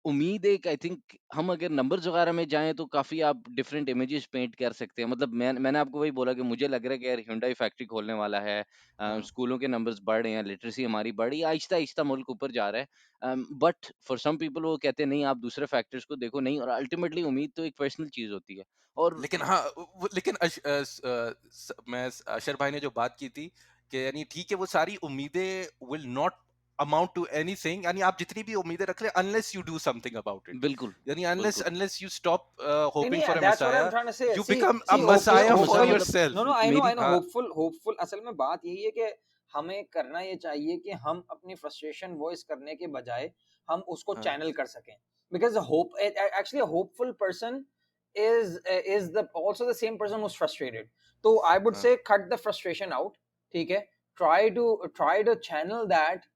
उम्मीद एक, आई थिंक हम अगर नंबर्स वगैरह में जाएं तो काफी आप डिफरेंट इमेजेस पेंट कर सकते हैं। मतलब मैंने आपको वही बोला कि मुझे लग रहा है कि यार Hyundai फैक्ट्री खोलने वाला है, स्कूलों के नंबर्स बढ़ रहे हैं, लिटरेसी हमारी बढ़ रही है, आहिस्ता आहिस्ता मुल्क ऊपर जा रहा है। बट फॉर सम पीपल वो कहते हैं नहीं आप दूसरे फैक्टर्स को देखो, नहीं, और अल्टीमेटली उम्मीद तो एक पर्सनल चीज होती है। और लेकिन हाँ लेकिन मैं अशर भाई ने जो बात की थी कि यानी ठीक है वो सारी उम्मीदें will not amount to anything, यानी आप जितनी भी उम्मीदें रख ले unless you do something about it, बिल्कुल यानी बिल्कुल unless you stop hoping for a that's what I'm मसाया, trying to say. You See, become a see, मसाया for hopeful. Yourself. No, I मेरी know. हाँ Hopeful. असल में बात यही है कि हमें करना ये चाहिए कि हम अपनी frustration voice करने के बजाय हम उसको हाँ channel कर सकें. Because the hope, actually, a hopeful person is also the same person who's frustrated. So I would हाँ say cut the frustration out. ठीक है? Try to channel that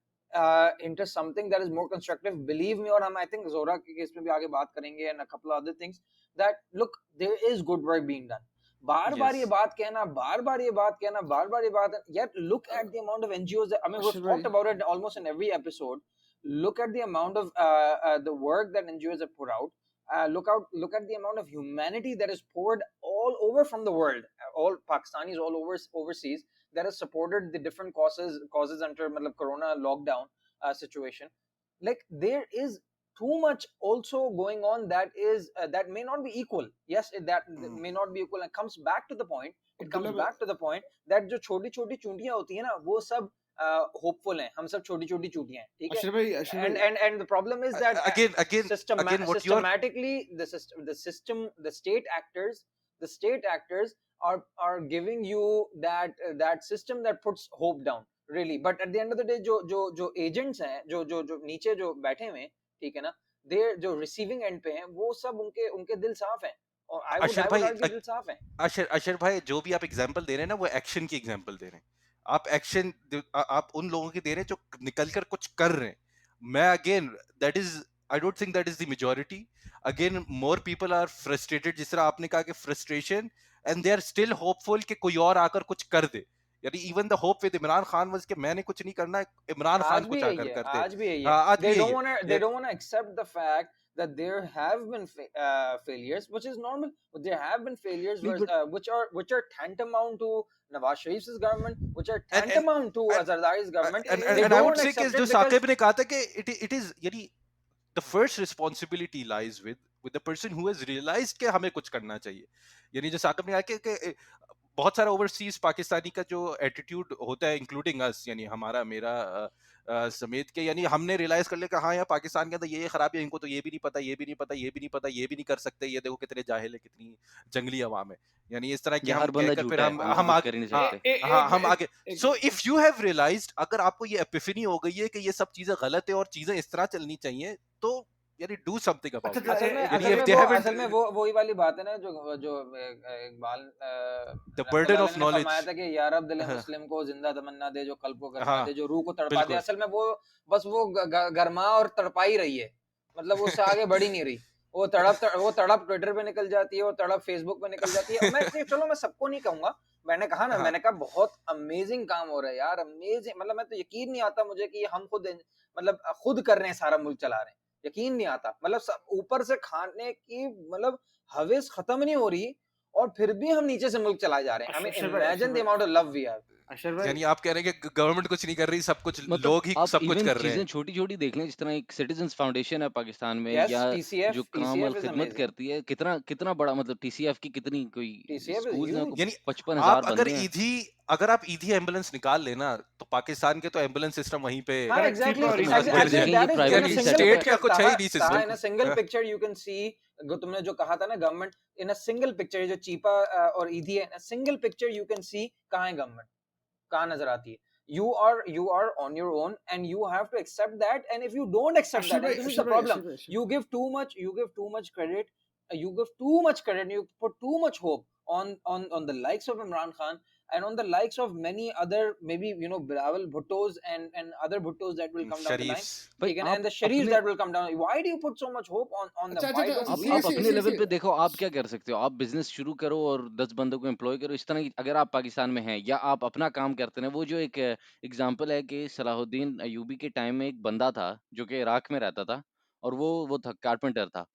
into something that is more constructive. Believe me, और हम I think Zora के case में भी आगे बात करेंगे and a couple of other things. That look, there is good work being done. बार बार ये यस बात कहना, बार बार ये बात कहना, बार बार ये बात, yet look at the amount of NGOs that, I mean, we've Ashir talked bhai, about it almost in every episode. Look at the amount of the work that NGOs have put out. Look at the amount of humanity that is poured all over from the world, all Pakistanis all over overseas, that has supported the different causes under matlab corona lockdown situation. Like there is too much also going on that is that may not be equal. Yes, that may not be equal, and comes back to the point. It comes Abdullah bhai, back to the point that जो छोटी छोटी चूंटियां होती है ना, वो सब hopeful हैं, हम सब छोटी छोटी चूंटियां हैं, ठीक है? Ashir bhai, And the problem is that again what you're systematically the state actors are giving you that system that puts hope down, really. But at the end of the day जो agents हैं, जो नीचे जो बैठे हुए हैं, ठीक है ना, they जो receiving end पे हैं, वो सब उनके दिल साफ हैं, और I would अशर भाई argue दिल साफ हैं. अशर भाई जो भी आप एग्जांपल दे रहे हैं ना वो एक्शन की एग्जांपल दे रहे हैं, आप एक्शन आप उन लोगों की दे रहे हैं जो निकल कर कुछ कर रहे हैं। मैं again that is I don't think that is the majority. Again more people are frustrated, जिस तरह आपने कहा कि frustration, and they are still hopeful कि कोई और आकर कुछ कर दे। यानी even the hope with Imran Khan was कि मैंने कुछ नहीं करना, इमरान खान कुछ आकर कर दे। आज भी यही है. आज भी They don't want to accept the fact that there have been failures, which is normal. But there have been failures which are tantamount to Nawaz Sharif's government, which are tantamount to Zardari's government. and I would say कि जो साकिब ने कहा था कि it is यानी the first responsibility lies with the person who has realized कि हमें कुछ करना चाहिए। यानी जो साकिब ने कहा कि बहुत सारा ओवरसीज पाकिस्तानी का जो एटीट्यूड होता है, इंक्लूडिंग अस, यानी हमारा मेरा समेत के, यानी हमने रियलाइज कर लिया कि हाँ यार पाकिस्तान के अंदर ये खराबी है, इनको तो ये भी नहीं पता, ये भी नहीं पता, ये भी नहीं पता, ये भी नहीं कर सकते, ये देखो कितने जाहिल है, कितनी जंगली अवाम है। यानी इस तरह की हम कहकर फिर हम आगे so if you have realised, अगर आपको ये एपिफनी हो गई है कि ये सब चीजें गलत है और चीजें इस तरह चलनी चाहिए, तो यानी डू समथिंग अबाउट अच्छा, इट। असल में यानी असल if में they वो haven't असल में वो वही वाली बात है ना जो जो इकबाल the burden रहमतुल्लाह of अलैह ने फरमाया knowledge, था कि या रब दिल हाँ मुस्लिम को जिंदा तमन्ना दे जो कल्ब को गरमा हाँ, दे जो रूह को तड़पा दे। बिल्कुल असल में वो बस वो गरमा और तड़पा ही रही है, मतलब उससे आगे बढ़ ही नहीं रही। वो तड़प ट्विटर पे निकल जाती है, वो तड़प फेसबुक पे निकल जाती है। चलो मैं सबको नहीं कहूंगा, मैंने कहा ना, हाँ मैंने कहा बहुत अमेजिंग काम हो रहा है यार, अमेजिंग। मतलब मैं तो यकीन नहीं आता मुझे कि हम खुद मतलब खुद कर रहे हैं, सारा मुल्क चला रहे हैं, यकीन नहीं आता। मतलब सब ऊपर से खाने की मतलब हवेस खत्म नहीं हो रही और फिर भी हम नीचे से मुल्क चलाए जा रहे हैं। आई मीन अशर भाई, imagine the amount of love we have. Ashar भाई, यानी आप कह रहे हैं कि गवर्नमेंट कुछ नहीं कर रही, सब कुछ मतलब लोग ही आप सब कुछ इवन कर रहे चीजें हैं। छोटी छोटी देख लें, जिस तरह एक सिटीजन्स फाउंडेशन है पाकिस्तान में, यस, या जो काम अल टीसीएफ इज खिदमत अमेजिंग, करती है, कितना कितना बड़ा, मतलब टीसीएफ की कितनी कोई टीसीएफ इज स्कूल्स हैं, ह्यूज। यानी 55,000 आप बंदे हैं। अगर आप ईदी एम्बुलेंस निकाल लेना तो पाकिस्तान के तो एम्बुलेंस सिस्टम वहीं पे हाँ, Correct, एग्जैक्टली फीफा खत्म और हो ईसा जाते गिर हैं। जाए। देखें ये that is in a privately यानी सेटअप सिंगल स्टेट है। का पिक्चर। कुछ है ही नहीं Taha system. In a single picture you can see, तुमने जो कहा था ना government in a single picture, जो चीपा और ईदी है, in a single picture you can see कहाँ है गवर्नमेंट, कहाँ नजर आती है। You are on your own and you have to accept that, and if you don't accept Ashar that, भाई, and this is Ashar the भाई, problem, अशर भाई, you give too much credit, you give too much credit, and you put too much hope on the likes of Imran Khan and on the likes of many other, maybe Bilawal Bhuttos and other Bhuttos that will come down the line, शरीफ्स भाई ठीक है ना, आप and the Sharifs अपने that will come down. Why do you put so much hope on अच्छा them? अच्छा Why अच्छा, don't आप we? आप अपने सी लेवल सी पे देखो, आप क्या कर सकते हो। आप बिजनेस शुरू करो और 10 बंदों को एम्प्लॉय करो, इस तरह की। अगर आप पाकिस्तान में हैं या आप अपना काम करते हैं, वो जो एक एग्जांपल है कि सलाहुद्दीन अयूबी के टाइम में एक बंदा था जो कि इराक में रहता था, और वो था कारपेंटर था।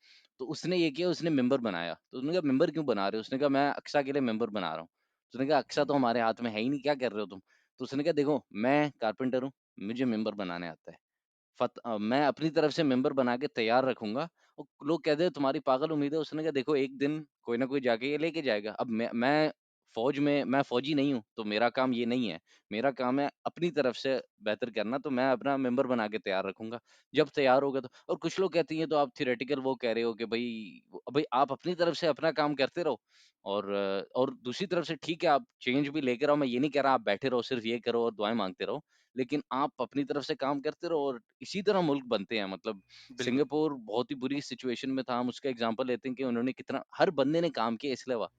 तो उसने ये किया, उसने मेंबर बनाया। तो उसने कहा मेंबर क्यों बना रहे हो? उसने कहा मैं अक्सा के लिए मेंबर बना रहा हूँ। तो उसने कहा अक्सा तो हमारे हाथ में है ही नहीं, क्या कर रहे हो तुम? तो उसने कहा देखो मैं कारपेंटर हूँ, मुझे मेंबर बनाने आता है। मैं अपनी तरफ से मेंबर बना के तैयार रखूँगा, और लोग कहते हैं तुम्हारी पागल उम्मीद है। उसने कहा देखो एक दिन कोई ना कोई जाके ये लेके जाएगा। अब मैं फौजी नहीं हूँ, तो मेरा काम ये नहीं है। मेरा काम है अपनी तरफ से बेहतर करना, तो मैं अपना मेंबर बना के तैयार रखूँगा। जब तैयार होगा तो। और कुछ लोग कहते हैं ये तो आप थ्योरेटिकल वो कह रहे हो कि भई आप अपनी तरफ से अपना काम करते रहो, और दूसरी तरफ से ठीक है आप चेंज भी लेकर आओ। मैं ये नहीं कह रहा आप बैठे रहो, सिर्फ ये करो और दुआएँ माँगते रहो। लेकिन आप अपनी तरफ से काम करते रहो, और इसी तरह मुल्क बनते हैं। मतलब बिल्कुल। सिंगापुर बहुत ही बुरी सिचुएशन में था, हम उसका एग्जांपल लेते हैं कि उन्होंने कितना, हर बंदे ने काम किया, इसलिए हुआ।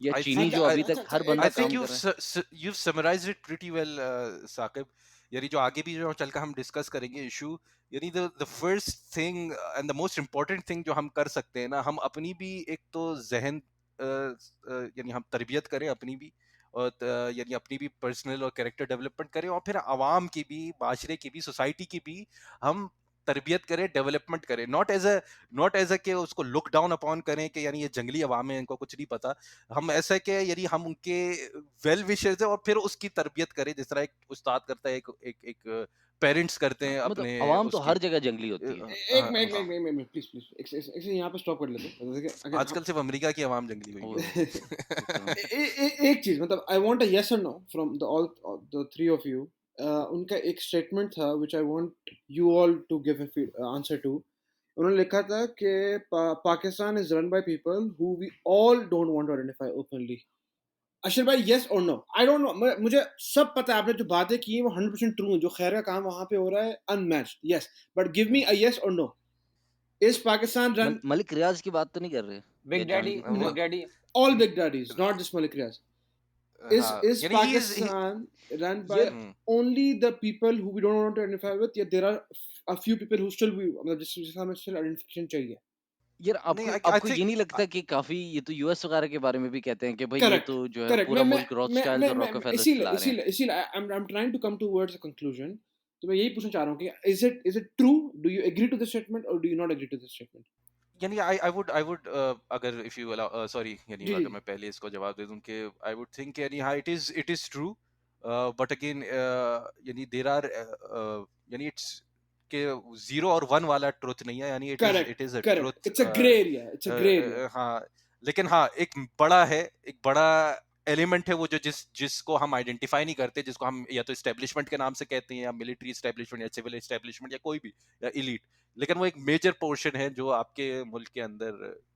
या I चीनी think जो I, अभी अच्छा तक अच्छा, हर बंदा I think काम कर रहा है। you've summarized it pretty well, Saqib. यानी जो आगे भी जो चल कर हम डिस्कस करेंगे इशू, यानी the first thing and the most important thing जो हम कर सकते हैं ना, हम अपनी भी एक तो जहन यानी हम तरबियत करें अपनी भी, और यानी अपनी भी पर्सनल और कैरेक्टर डेवलपमेंट करें, और फिर आवाम की भी, माशरे की भी, सोसाइटी की भी हम तरबियत करें, डेवलपमेंट करें। नॉट एज अ कि उसको लुक डाउन अपॉन करें कि यानी ये जंगली अवाम है, इनको कुछ नहीं पता। हम ऐसा कि यानी हम उनके वेल विशर्स हैं, और फिर उसकी तरबियत करें, जिस तरह एक उस्ताद करता है, एक पेरेंट्स करते हैं मतलब अपने अवाम तो उसकी। हर जगह जंगली होती है। एक मिनट, एक मिनट, एक मिनट, प्लीज प्लीज, एक यहाँ पे स्टॉप कर लेते हैं। देखिए अगर आजकल सिर्फ अमेरिका की अवाम जंगली हुई वो है। तो एक चीज, मतलब आई वांट अ यस और no from the three of you. उनका एक स्टेटमेंट था which I want you all to give answer to. उन्होंने लिखा था कि Pakistan is run by people who we all don't want to identify openly. Ashar भाई, yes और नो? आई डोंट नो, मुझे सब पता है, आपने जो बातें की हैं वो 100% ट्रू है। जो खैर का काम वहां पे हो रहा है unmatched, yes, but give me a yes और no. Is Pakistan run Malik Riaz की बात तो नहीं कर रहे? या बिग डैडी, जान big daddy, all big daddies, not just Malik Riaz? हाँ, Is यानी Pakistan run by यार only the people who we don't want to identify with? Yeah, there are a few people who still we मतलब जिससे हमें still identification चाहिए. यार नहीं, आपको आई आपको ये थिंक नहीं लगता कि काफी, ये तो यूएस वगैरह के बारे में भी कहते हैं कि भाई ये Correct, तो जो है correct. पूरा मुल्क रॉथस्चाइल्ड्स और मैं रॉकफेलर्स इसीलिए चला रहे हैं। इसीलिए इसीलिए I'm trying to come towards a conclusion. तो मैं यही पूछना चाह रहा हूँ कि is it true? Do you agree to this statement or do you not agree to this statement? यानी आई वुड अगर इफ यू अलाउ, सॉरी, यानी जी अगर जी मैं पहले इसको जवाब दे दूं कि आई वुड थिंक यानी हाँ it is true, but again यानी देयर आर यानी इट्स के 0 और 1 वाला ट्रुथ नहीं है, यानी correct it is a correct. Truth. It's a gray area. It's a gray area. हाँ, लेकिन हाँ एक बड़ा है, एक बड़ा एलिमेंट है वो जो जिसको हम आइडेंटिफाई नहीं करते, जिसको हम या तो एस्टेब्लिशमेंट के नाम से कहते हैं, या मिलिट्री एस्टेब्लिशमेंट, या सिविल एस्टेब्लिशमेंट, या कोई भी, या इलीट। लेकिन वो एक मेजर पोर्शन है जो आपके मुल्क के अंदर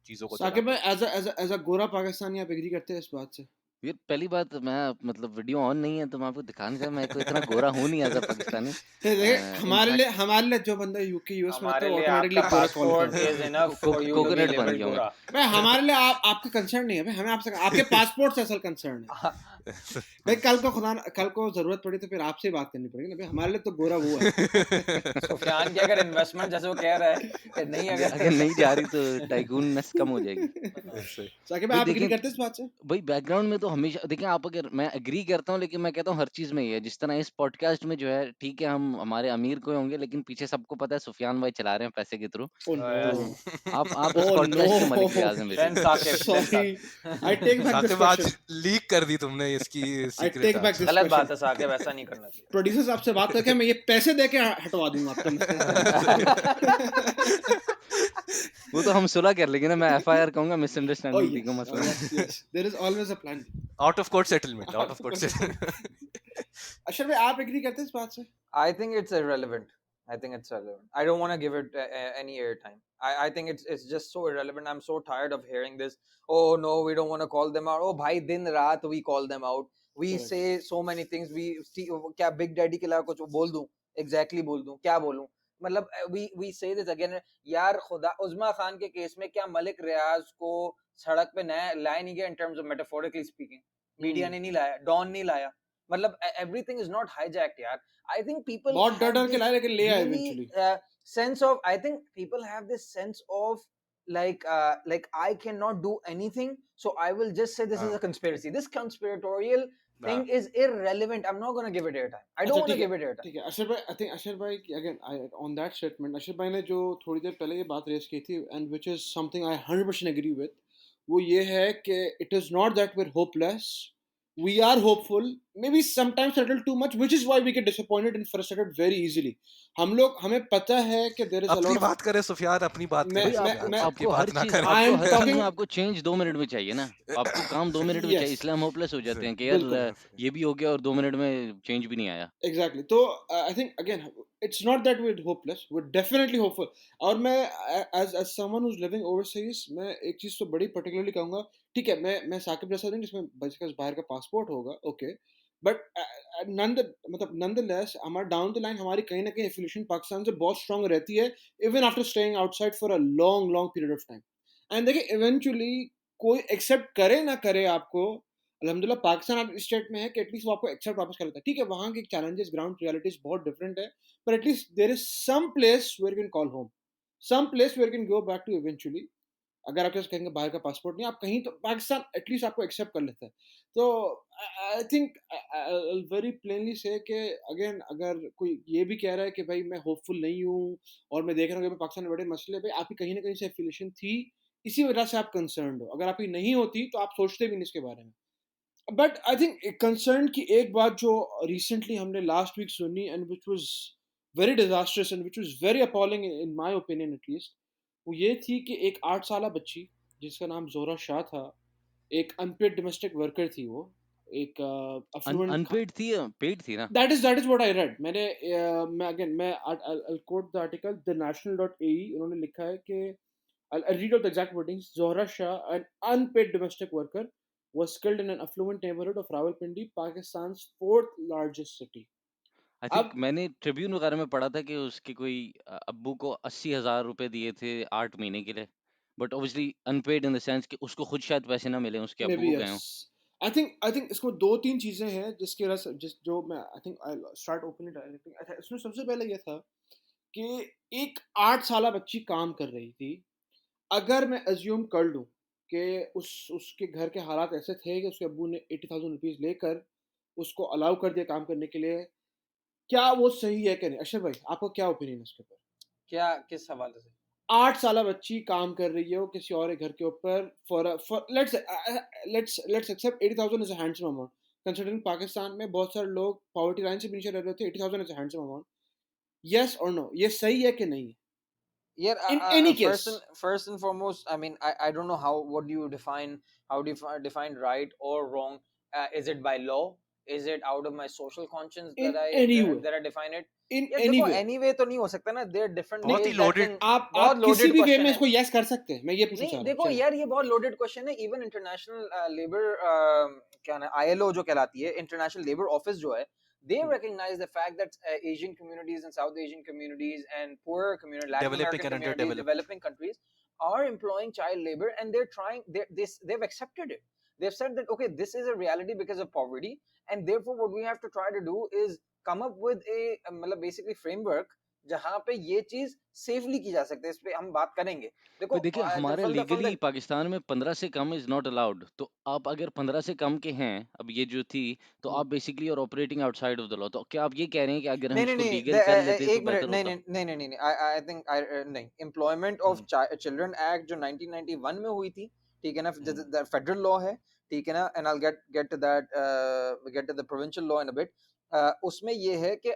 चीजों को साकिब चलाता भाई, है। as a गोरा पाकिस्तानी, आप एग्री करते हैं इस बात से? ये पहली बात, मैं मतलब वीडियो ऑन नहीं है तो मैं आपको दिखा नहीं सकता, मैं कोई इतना गोरा हूँ नहीं एज अ पाकिस्तानी। देखिए हमारे इनफैक्ट लिए जो बंदा यूके यूएस में आता हमारे है लिए ऑटोमेटिकली आपका गोरा क्वालिफाई पासपोर्ट होता इज है enough for you to be coconut बन लेबल्ड गया मैं। गोरा. भाई हमारे लिए आपका कंसर्न नहीं है भाई, हमें आपसे आपके पासपोर्ट से असल कंसर्न है भाई। कल को जरूरत पड़ी तो फिर आपसे ही बात करनी पड़ेगी ना भाई, हमारे लिए तो गोरा वो है। सुफियान की अगर इन्वेस्टमेंट जैसे वो कह रहा है कि नहीं अगर अगर नहीं जा रही तो टाइकूननेस कम हो जाएगी। साकिब भाई भाई आप एग्री देखें, करते हैं इस बात से? भाई बैकग्राउंड में तो हमेशा देखें आप, अगर मैं एग्री करता हूँ लेकिन मैं कहता हूँ हर चीज में ही है। जिस तरह इस पॉडकास्ट में जो है, ठीक है हम हमारे अमीर को होंगे लेकिन पीछे सबको पता है सुफियान भाई चला रहे हैं पैसे के थ्रू। ओ नो, तो आप इस ओ पॉडकास्ट के मलिक नो, लिहाज हैं then basically. Saqib then sorry, I take back this Saqib आज क्वेश्चन, लीक कर दी तुमने इसकी आई सीक्रेट टेक बैक आज। दिस गलत बात क्वेश्चन। है साकिब, ऐसा नहीं करना चाहिए. प्रोड्यूसर साहब से बात करके मैं ये पैसे दे के हटवा दूंगा आपका। वो तो हम सुलह कर लेंगे ना, मैं एफआईआर कहूंगा, Oh मिसअंडरस्टैंडिंग थी, yes, कोई मसला नहीं। yes. There is always a plan. Out of court settlement, out of court settlement. Ashar भाई आप एग्री करते हैं इस बात से? I think it's irrelevant. I think it's irrelevant. I don't want to give it any airtime. I think it's just so irrelevant. I'm so tired of hearing this. Oh no, we don't want to call them out. Oh bhai, din raat we call them out. We Correct. say so many things. We see क्या Big Daddy के अलावा कुछ बोल दूं? Exactly बोल दूं? क्या बोलूं? मतलब we say this again. यार खुदा उस्मा खान के केस में क्या मलिक रियाज को सड़क पे नया लाया नहीं गया in terms of metaphorically speaking. Media ने नहीं लाया, डॉन नहीं लाया. मतलब everything is not hijacked यार. I think people बहुत डर have डर के this लाए लेकिन ले आए really eventually. sense of, I think people have this sense of like I cannot do anything, so I will just say this is a conspiracy. This conspiratorial thing is irrelevant. I'm not going to give it airtime. I don't want to give it airtime. ठीक है अशर भाई, I think अशर भाई again on that statement, अशर भाई ने जो थोड़ी देर पहले ये बात रेस की थी and which is something I 100% agree with, वो ये है कि it is not that we're hopeless, we are hopeful, maybe sometimes a little too much, which is why we get disappointed and frustrated very easily. हमें पता है कि there is a अपनी lot of बात करे सुफियान, अपनी बात मैं- करे भाई मैं- सुफियान, मैं- सबकी आपको हर बात ना चीज करें। I am आपको हर चीज talking- में आपको चेंज 2 मिनट में चाहिए ना, आपको काम 2 मिनट में चाहिए, Yes. इसलिए हम होपलेस हो जाते हैं कि यार बिल्कुल। ये भी हो गया और 2 मिनट में चेंज भी नहीं आया। Exactly. तो I think again it's not that we're hopeless. We're definitely hopeful. और मैं as someone who's living overseas, मैं एक चीज तो बड़ी particularly कहूँगा, ठीक है मैं साकिब जैसा नहीं जिसमें जिसका बाहर का पासपोर्ट होगा, okay, but nonetheless हमारा down the line हमारी कहीं ना कहीं affiliation पाकिस्तान से बहुत strong रहती है, even after staying outside for a long period of time. And देखिए eventually कोई accept करे ना करे आपको, अल्हम्दुलिल्लाह पाकिस्तान आप इस स्टेट में है कि एटलीस्ट वो आपको एक्सेप्ट वापस कर लेता है। ठीक है वहाँ के चैलेंजेस, ग्राउंड रियलिटीज बहुत डिफरेंट है, पर at least there is some place where you can call home, some place where you can go back to eventually. अगर आप जैसे कहेंगे बाहर का पासपोर्ट नहीं, आप कहीं तो पाकिस्तान एटलीस्ट आपको एक्सेप्ट कर लेता है। तो आई थिंक वेरी प्लेनली से कि अगेन अगर कोई ये भी कह रहा है कि भाई मैं होपफुल नहीं हूँ और मैं देख रहा हूँ कि पाकिस्तान में बड़े मसले, भाई आपकी कहीं ना कहीं से एफिलिएशन थी, इसी वजह से आप कंसर्न हो। अगर आपकी नहीं होती तो आप सोचते भी नहीं इसके बारे में। बट आई थिंक कंसर्न की एक बात जो रिसेंटली हमने लास्ट वीक सुनी and which was very disastrous and which was very appalling in my opinion at least, वो ये थी कि एक 8 साल बच्ची जिसका नाम जोहरा शाह था, एक अनपेड डोमेस्टिक वर्कर थी, वो एक अनपेड थी, पेड थी ना? That is what I read. मैं again I'll quote the article, the national.ae, उन्होंने लिखा है कि I'll read out the exact wordings. Zohra Shah, an unpaid domestic worker, was killed in an affluent neighborhood of Rawalpindi, Pakistan's 4th largest city. I think अब मैंने Tribune वगैरह में पढ़ा था कि उसके कोई अब्बू को 80,000 रुपए दिए थे 8 महीने के लिए, but obviously unpaid in the sense कि उसको खुद शायद पैसे ना मिले, उसके अब्बू maybe को गए yes. हों। I think इसको दो तीन चीजें हैं जिसकी वजह से जो मैं I think I'll start openly directing. इसमें सबसे पहले ये था कि एक 8 साल बच्ची काम कर रही थी। अगर मैं अज्यूम कर लूँ कि उसके घर के हालात ऐसे थे कि उसके अब्बू ने 80,000 रुपीज़ लेकर उसको अलाउ कर दिया काम करने के लिए, क्या वो सही है कि नहीं? अशर भाई आपको क्या ओपिनियन है इसके ऊपर? क्या किस हवाले से? 8 साल बच्ची काम कर रही है वो किसी और के घर के ऊपर for let's accept 80,000 is a handsome amount considering Pakistan में बहुत सारे लोग पॉवर्टी लाइन से भी नीचे रह रहे थे। 80,000 is a handsome amount. Yes or no? ये सही है कि नहीं है? Yeah, In any case, first and foremost, I mean, I don't know what do you define, how do you define right or wrong? Is it by law? Is it out of my social conscience In that any way. that I define it? In यार any देखो way. anyway तो नहीं हो सकता ना. There are different बहुत ही ways that loaded. can. आप बहुत किसी loaded भी वे question में है. इसको यस कर सकते हैं, मैं ये पूछना चाह नहीं रहा हूँ. देखो चलिए. यार ये बहुत लोडेड क्वेश्चन है. इवन इंटरनेशनल लेबर क्या ना ILO जो कहलाती है, इंटरनेशनल लेबर ऑफिस जो है, they recognize the fact that Asian communities and South Asian communities and poorer communities, Latin Developing American and communities, underdeveloped. developing countries are employing child labor, and they're trying. They've accepted it. They've said that okay, this is a reality because of poverty, and therefore what we have to try to do is come up with a मतलब basically framework जहाँ पे ये चीज safely की जा सकते है. इस पे हम बात करेंगे. देखो पर देखिए हमारे from लीगली the पाकिस्तान में 15 से कम इज नॉट अलाउड, तो आप अगर 15 से कम के हैं, अब ये जो थी, तो आप बेसिकली और operating outside of the law, तो क्या आप ये कह रहे हैं कि अगर हम नहीं नहीं इसको नहीं लीगल कर लेते तो एक मिनट. बेहतर नहीं होता? नहीं नहीं नहीं नहीं आई थिंक नहीं. एम्प्लॉयमेंट ऑफ चिल्ड्रन एक्ट जो 1991 में हुई थी, ठीक है ना, फेडरल लॉ है, ठीक है ना, and I will get to that, get to the provincial law in a bit. उसमें ये है कि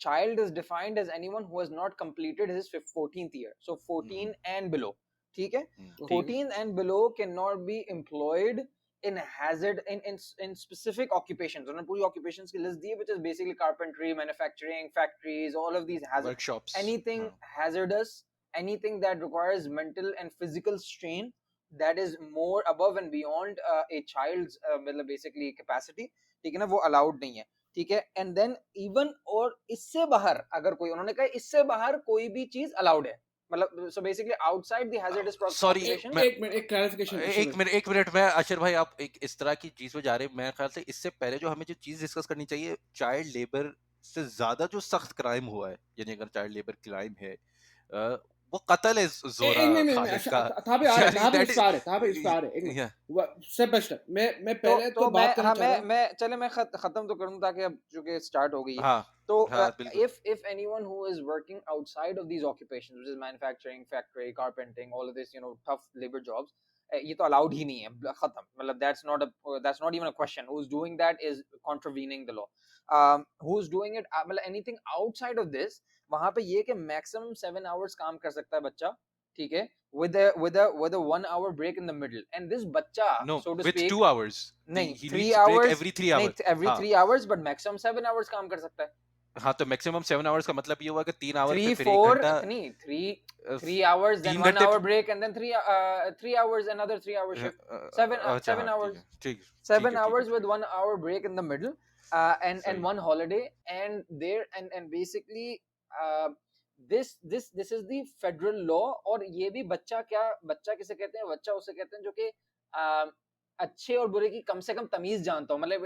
child is defined as anyone who has not completed his 14th year, so 14 and below, ठीक है. 14 and below cannot be employed in hazard in specific occupations. उन्होंने पूरी occupations की list दी है, which is basically carpentry, manufacturing, factories, all of these hazard, Workshops. anything hazardous, anything that requires mental and physical strain that is more above and beyond a child's मतलब basically capacity, ठीक है ना, वो allowed नहीं है, ठीक है. And then even और इससे बाहर अगर कोई, उन्होंने कहा इससे बाहर कोई भी चीज अलाउड है, मतलब so basically outside the hazardous Sorry, occupation. एक मिनट, एक क्लैरिफिकेशन. एक मिनट में अशर भाई, आप एक इस तरह की चीज पे जा रहे हैं. मेरे ख्याल से इससे पहले जो हमें जो चीज डिस्कस करनी चाहिए, चाइल्ड लेबर से ज्यादा जो सख्त क्राइम हुआ है, यानी अगर चाइल्ड लेबर क्राइम है, वो कत्ल है जोरा खालिद का. था पे आ रहे, था पे That इस is- पे आ रहे, था पे इस पे आ रहे. एक Yeah. Minute, step by step. मैं पहले तो बात करना चाह रहा हूँ. मैं चले मैं खत्म तो करूं ताकि अब चूंकि स्टार्ट हो गई है. हाँ, तो हाँ, बिल्कुल. if anyone who is working outside of these occupations, which is manufacturing, factory, carpenting, all of this, you know, tough labor jobs, ये तो अलाउड ही नहीं है, खत्म. मतलब that's not even a question. Who's doing that is contravening the law. Who's doing it, मतलब anything outside of this, वहां पे ये कि maximum 7 hours काम कर सकता है बच्चा, ठीक है, with a 1 hour break in the middle, and this बच्चा, No, so to with speak, 2 hours. नहीं He 3 needs break hours every 3 hours. नहीं every हाँ. 3 hours, but maximum 7 hours काम कर सकता है. हाँ, तो मैक्सिमम 7 hours का मतलब ये हुआ कि 3 hours 3 पे फिर 1 4 घंटा. नहीं 3 hours, then 3 1 घंटे hour break, and then 3 hours, another 3 hour shift. 7 अच्छा, 7 हाँ, hours, ठीक है. 7 hours with 1 hour break in the middle, and Sorry. one holiday, and there and basically this is the federal law. और ये भी बच्चा किसे कहते हैं, बच्चा उसे कहते हैं जो कि अच्छे और बुरे की कम से कम तमीज जानता हो. मतलब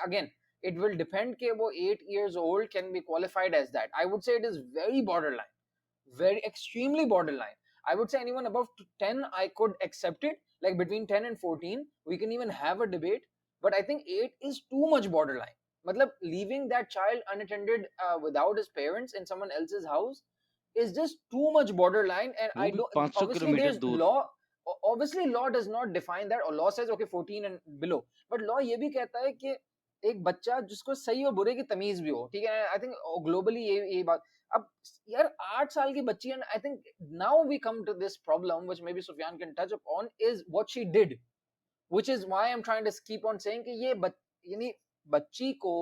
अगेन it will depend कि वो 8 years old can be qualified as that. I would say it is very borderline, very extremely borderline. I would say anyone above 10 I could accept it, like between 10 and 14 we can even have a debate, but I think 8 is too much borderline. मतलब leaving that child unattended without his parents in someone else's house is just too much borderline, and वो I भी don't 500 obviously kilometre there's दूर. law, obviously law does not define that, or law says okay 14 and below, but law ये भी कहता है कि एक बच्चा जिसको सही और बुरे की तमीज भी हो, ठीक है. आई थिंक ग्लोबली ये बात. अब यार 8 साल की बच्ची, and I think now we come to this problem which maybe Sufiyan can touch upon, is what she did, which is why I am trying to keep on saying कि ये यानी बच्ची को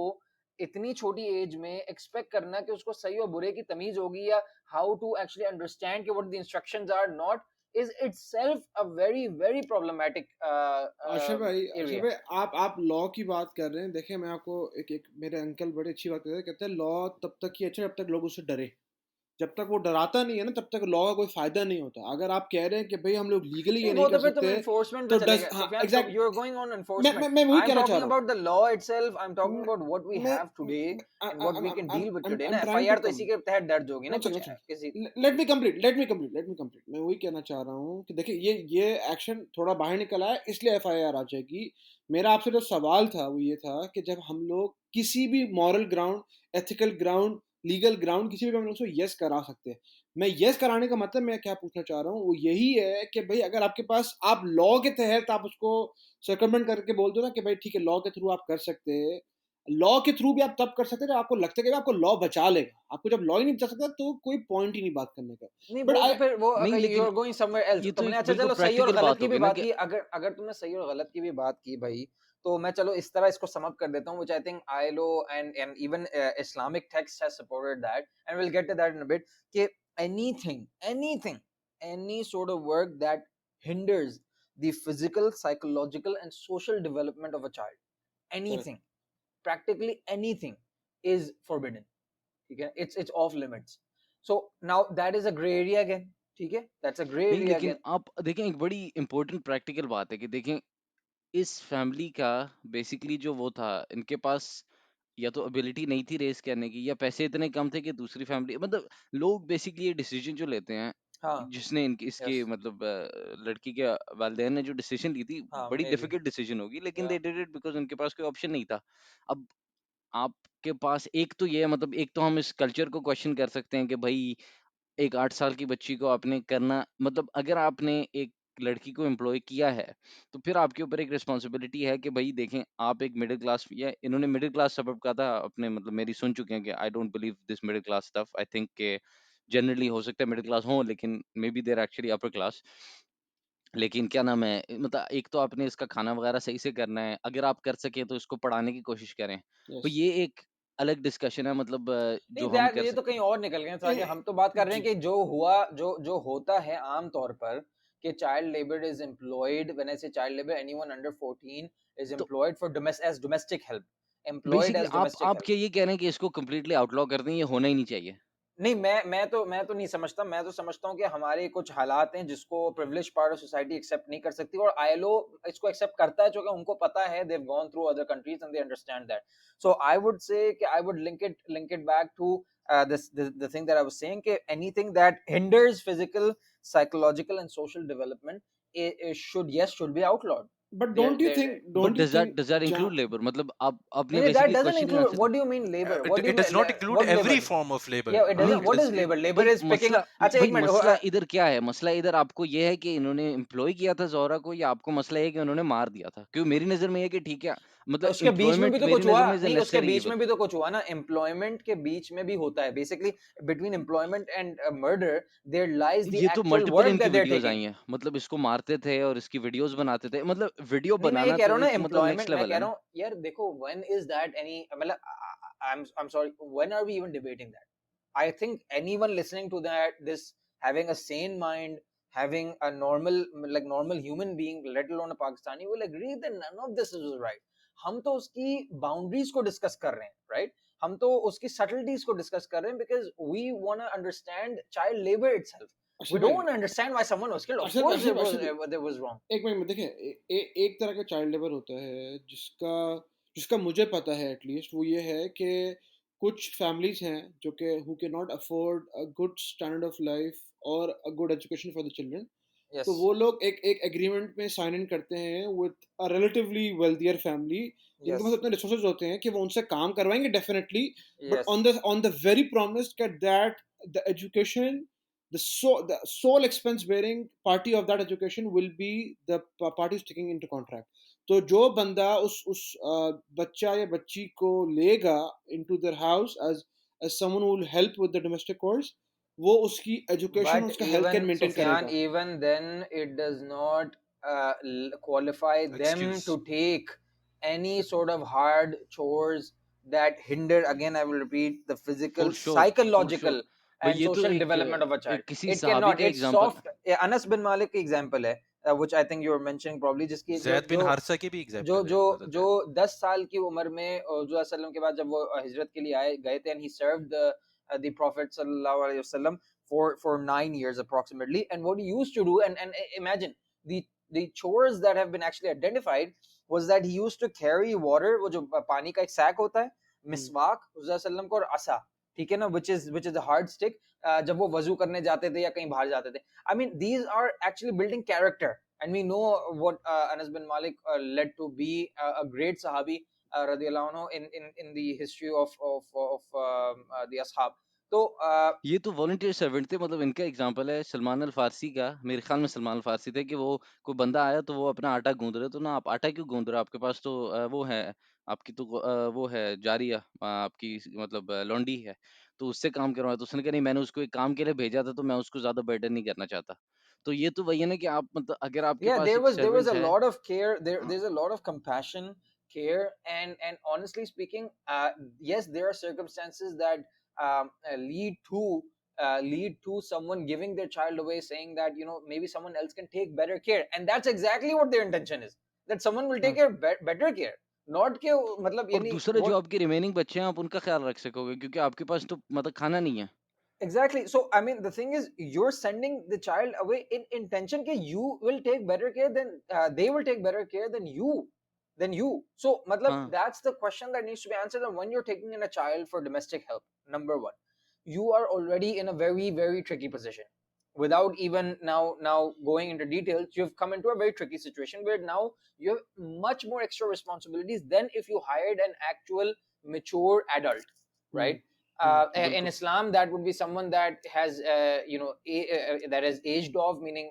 इतनी छोटी एज में एक्सपेक्ट करना कि उसको सही और बुरे की तमीज होगी, या हाउ टू एक्चुअली अंडरस्टैंड कि what the instructions are not, is itself a very problematic Asif भाई, area. आप लॉ की बात कर रहे हैं. देखिए मैं आपको एक मेरे अंकल बड़ी अच्छी बात कहते हैं, लॉ तब तक ही अच्छा जब तक लोग उससे डरे. जब तक वो डराता नहीं है ना, तब तक लॉ का कोई फायदा नहीं होता. अगर आप कह रहे हैं कि भाई हम लोग लीगली ये नहीं कर सकते, enforcement तो पे चलेगा. exactly. You're going on enforcement. मैं वही I'm कहना चाह talking रहा हूँ. about the law itself. I'm talking about what we have today and what we can deal with today. ना FIR तो इसी के तहत दर्ज होगी ना कुछ किसी. Let me complete. मैं वही कहना चाह रहा हूँ कि देखिए ये एक्शन थोड़ा बाहर निकला है, इसलिए FIR आ जाएगी. मेरा आपसे जो सवाल था वो ये था कि जब हम लोग किसी भी moral ground, ethical ground, legal ground, किसी भी हम लोग उसको यस करा सकते हैं. मैं यस कराने का मतलब मैं क्या पूछना चाह रहा हूँ वो यही है कि भाई अगर आपके पास, आप लॉ के तहत आप उसको सर्कमवेंट करके बोल दो ना कि भाई ठीक है लॉ के थ्रू आप कर सकते हैं, लॉ के थ्रू भी आप तब कर सकते हैं जब आपको लगता है कि आपको लॉ बचा लेगा. आपको जब लॉ ही नहीं बचा सकता तो कोई पॉइंट ही नहीं बात करने का. नहीं But वो तो I फिर वो नहीं, यू लेकिन आर गोइंग समवेयर एल्स. ये तो तुमने एक अच्छा बिल्कुल चलो सही और प्रैक्टिकल गलत बात की हो भी गई ना बात कि की. अगर अगर तुमने सही और गलत की भी बात की भाई, तो मैं चलो इस तरह इसको सम अप कर देता हूँ, which I think ILO and even Islamic text has supported that, and we'll get to that in a bit. कि anything, any sort of work that hinders the physical, psychological, and social development of a child, anything, practically anything, is forbidden. ठीक है, it's off limits. So now that is a gray area again. ठीक है, that's a gray नहीं, area लेकिन again. आप देखें एक बड़ी इंपॉर्टेंट प्रैक्टिकल बात है कि देखें इस फैमिली का बेसिकली जो वो था, इनके पास या तो एबिलिटी नहीं थी रेस करने की, या पैसे इतने कम थे कि दूसरी फैमिली, मतलब लोग बेसिकली ये डिसीजन जो लेते हैं, हाँ. जिसने इनकी इसके Yes. मतलब लड़की के वालिदैन ने जो डिसीजन ली थी, हाँ, बड़ी maybe. डिफिकल्ट डिसीजन होगी, लेकिन Yeah. They did it because उनके पास कोई ऑप्शन नहीं था. अब आपके पास एक तो ये है, मतलब एक तो हम इस कल्चर को क्वेश्चन कर सकते हैं कि भाई एक 8 साल की बच्ची को आपने करना, मतलब अगर आपने एक लड़की को एम्प्लॉय किया है, तो फिर आपके ऊपर एक रिस्पॉन्सिबिलिटी है कि भाई देखें आप एक मिडिल क्लास, या इन्होंने मिडिल क्लास सबब कहा था अपने, मतलब मेरी सुन चुके हैं कि I don't believe this middle class stuff. I think के जनरली हो सकता है मिडिल क्लास हो, लेकिन may be there actually upper class. लेकिन क्या नाम है, मतलब एक तो आपने इसका खाना वगैरह सही से करना है, अगर आप कर सके तो इसको पढ़ाने की कोशिश करें. तो yes. ये एक अलग डिस्कशन है, मतलब नहीं जो हम दैट कर ये तो सकते कहीं हैं. और निकल गए. ताकि ए, हम तो बात कर रहे हैं जी. कि जो हुआ, जो होता है आम तौर पर, कि child labour is employed. When I say child labour, anyone under 14 is तो employed for domestic help. Employed basically as आप डोमेस्टिक हेल्प. क्या ये कह रहे हैं कि इसको कंप्लीटली आउटलॉ कर दें, ये होना ही नहीं चाहिए? नहीं, मैं तो नहीं समझता. मैं तो समझता हूँ कि हमारे कुछ हालात हैं जिसको privilege part of society accept नहीं कर सकती, और आईएलओ इसको एक्सेप्ट करता है क्योंकि उनको पता है, they have gone through other countries and they understand that. So I would say कि I would link it back to this the thing that I was saying, कि anything that hinders physical, psychological and social development should be outlawed. But There don't you there think, but don't you think does that जहाँ include labour? मतलब आप आपने नहीं, that basically doesn't question he include. Answer What do you mean labor? it, it does not include What's every labor? form of labor. Yeah, it नहीं, doesn't. What is It, labor? Labor भाई is picking मसला, up. अच्छा भाई एक minute. मसला इधर क्या है? मसला इधर आपको ये है कि इन्होंने एम्प्लॉय किया था जोहरा को, या आपको मसला है कि उन्होंने मार दिया था? क्योंकि मेरी नजर में ये कि ठीक है, मतलब उसके बीच में भी एम्प्लॉयमेंट तो मेरी कुछ हुआ. नजर में इज नहीं, उसके नेसेसरी बीच इविल. में भी तो कुछ हुआ ना. एम्प्लॉयमेंट के बीच में भी होता है. Basically between employment and murder there lies the ये तो एक्चुअल मल्टीपल वर्क इनकी that they are videos taking. I हैं, मतलब इसको मारते थे और इसकी वीडियोस बनाते थे, मतलब वीडियो नहीं, मैं ये बनाना कह रहा तो हूँ ना एक मतलब नेक्स्ट एम्प्लॉयमेंट. मैं लेवल कह है रहा ना. हूँ यार देखो, व्हेन इज दैट एनी, मतलब I'm sorry, when are we even debating that? I think anyone listening to that, this, having a sane mind, having a normal human being, let alone a Pakistani, will agree that none of this is right. हम तो उसकी boundaries को discuss कर रहे हैं, right? हम तो उसकी सटलिटीज को डिस्कस कर रहे हैं, because we want to understand child labor itself. We Arshad don't भाई, want to understand why someone was killed. Of Arshad course Arshad Arshad there was wrong. एक मिनट में देखें, एक तरह का चाइल्ड लेबर होता है जिसका जिसका मुझे पता है एटलीस्ट, वो ये है कि कुछ फैमिलीज हैं जो कि who can not afford a good standard of life और a good education for the children. Yes. तो वो लोग एक एग्रीमेंट में साइन इन करते हैं with a relatively wealthier family, जिनके पास Yes. इतने रिसोर्सेज होते हैं कि वो उनसे काम करवाएंगे definitely, but Yes. On the very promise that the education, the sole expense bearing party of that education will be the party sticking into contract. तो जो बंदा उस बच्चा या बच्ची को लेगा into their house as someone who will help with the domestic chores, वो उसकी एजुकेशन, But उसका health care even maintain Sufyan, करेगा. even then, it does not qualify them excuse. to take any sort of hard chores that hinder. Again, I will repeat, the physical, for sure, for psychological, sure. भाई and ये तो social एक development of a child. किसी It सहाबी cannot. का It's example. soft. Anas bin Malik का example है, which I think you were mentioning probably, जिसकी Zaid bin जो Harsa की भी जो एग्जांपल है जो हजरत जो Zaid. 10 साल की उम्र में जो सल्लम के बाद जब वो हिजरत के लिए गए थे, and he served the Prophet sallallahu alaihi wasallam for 9 years approximately. And what he used to do, and imagine the chores that have been actually identified, was that he used to carry water, वो जो पानी का एक sac होता है, मिसवाक हुज़्ज़ा को, और असा, ठीक है ना, which is a hard stick, जब वो वजू करने जाते थे या कहीं बाहर जाते थे. I mean, these are actually building character, and we know what Anas bin Malik led to be a great Sahabi radiyallahu anhu in the history of the ashab. तो ये तो वॉलंटियर सर्वेंट थे, मतलब इनका एग्जांपल है सलमान अल फारसी का। मेरे ख्याल में सलमान अल फारसी थे कि वो कोई बंदा आया तो वो अपना आटा गूंद रहे, तो ना आप आटा क्यों गूंद रहे हो, आपके पास तो वो है, आपकी तो वो है जारिया, आपकी मतलब लौंडी है, तो उससे काम करवाया। तो उसने कहा नहीं, मैंने उसको एक काम के लिए भेजा था, तो मैं उसको ज्यादा बर्डन नहीं करना चाहता। तो ये तो वही है ना कि आप मतलब अगर आपके yeah, पास एक there was सर्वेंट a है। lot of care, there's a lot of compassion, care, and honestly speaking, yes, there are circumstances that lead to someone giving their child away, saying that, you know, maybe someone else can take better care, and that's exactly what their intention is, that someone will take हाँ, better care, not के मतलब और यानी दूसरा जो what. आपके remaining बच्चे हैं आप उनका ख्याल रख सकोगे, क्योंकि आपके पास तो मतलब खाना नहीं है। Exactly. So, I mean, the thing is, you're sending the child away in intention that you will take better care than they will take better care than you. So, matlab, हाँ, that's the question that needs to be answered. And when you're taking in a child for domestic help, number one, you are already in a very, very tricky position. Without even now going into details, you've come into a very tricky situation where now you have much more extra responsibilities than if you hired an actual mature adult, right? In बिल्कुल। Islam, that would be someone that has that is aged off, meaning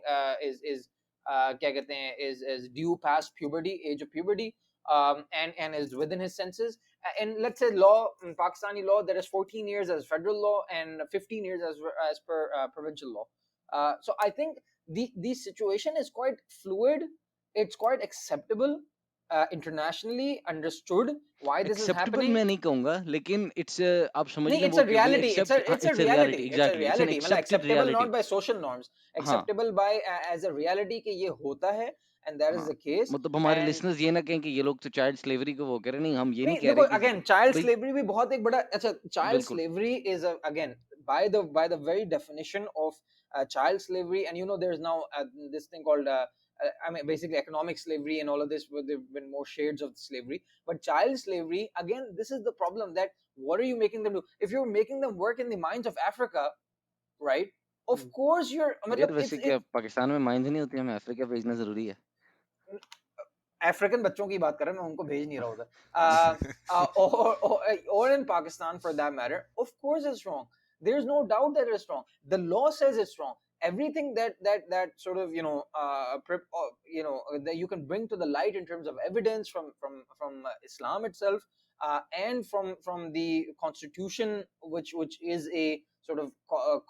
क्या कहते हैं, is due past puberty, age of puberty, and is within his senses. And let's say law, Pakistani law, there is 14 years as federal law and 15 years as per provincial law. So I think the situation is quite fluid. It's quite acceptable, internationally understood why this is acceptable happening. मैं नहीं कहूँगा, लेकिन it's आप समझ नहीं, लें it's वो a कि भई reality, एक्सेप्ट, हाँ, it's a it's a reality, reality, it's a exactly, it's an reality, मतलब accepted acceptable reality. not by social norms, हाँ, acceptable by as a reality कि ये होता है, and that is हाँ, the case. मतलब हमारे And लिसनर्स ये ना कहें कि ये लोग तो चाइल्ड स्लेवरी को वो कह रहे हैं, नहीं हम ये नहीं नहीं, कह देखो रहे कि अगेन चाइल्ड भई स्लेवरी भी बहुत एक बड़ा, अच्छा, चाइल्ड बिल्कुल, slavery is again by the very definition of child slavery, and you know there's now this thing called I mean basically economic slavery and all of this, where there've been more shades of slavery. But child slavery, again, this is the problem, that what are you making them do? If you're making them work in the mines of Africa, right, of course you're यार matlab, वैसे क्या it's Pakistan में mines नहीं होती, हमें Africa भेजना ज़रूरी है? अफ्रीकन बच्चों की बात कर रहा हूं, मैं उनको भेज नहीं रहा उधर, or in Pakistan for that matter. Of course it's wrong, there's no doubt that it's wrong, the law says it's wrong. Everything that sort of that you can bring to the light in terms of evidence from Islam itself, and from the constitution, which is a sort of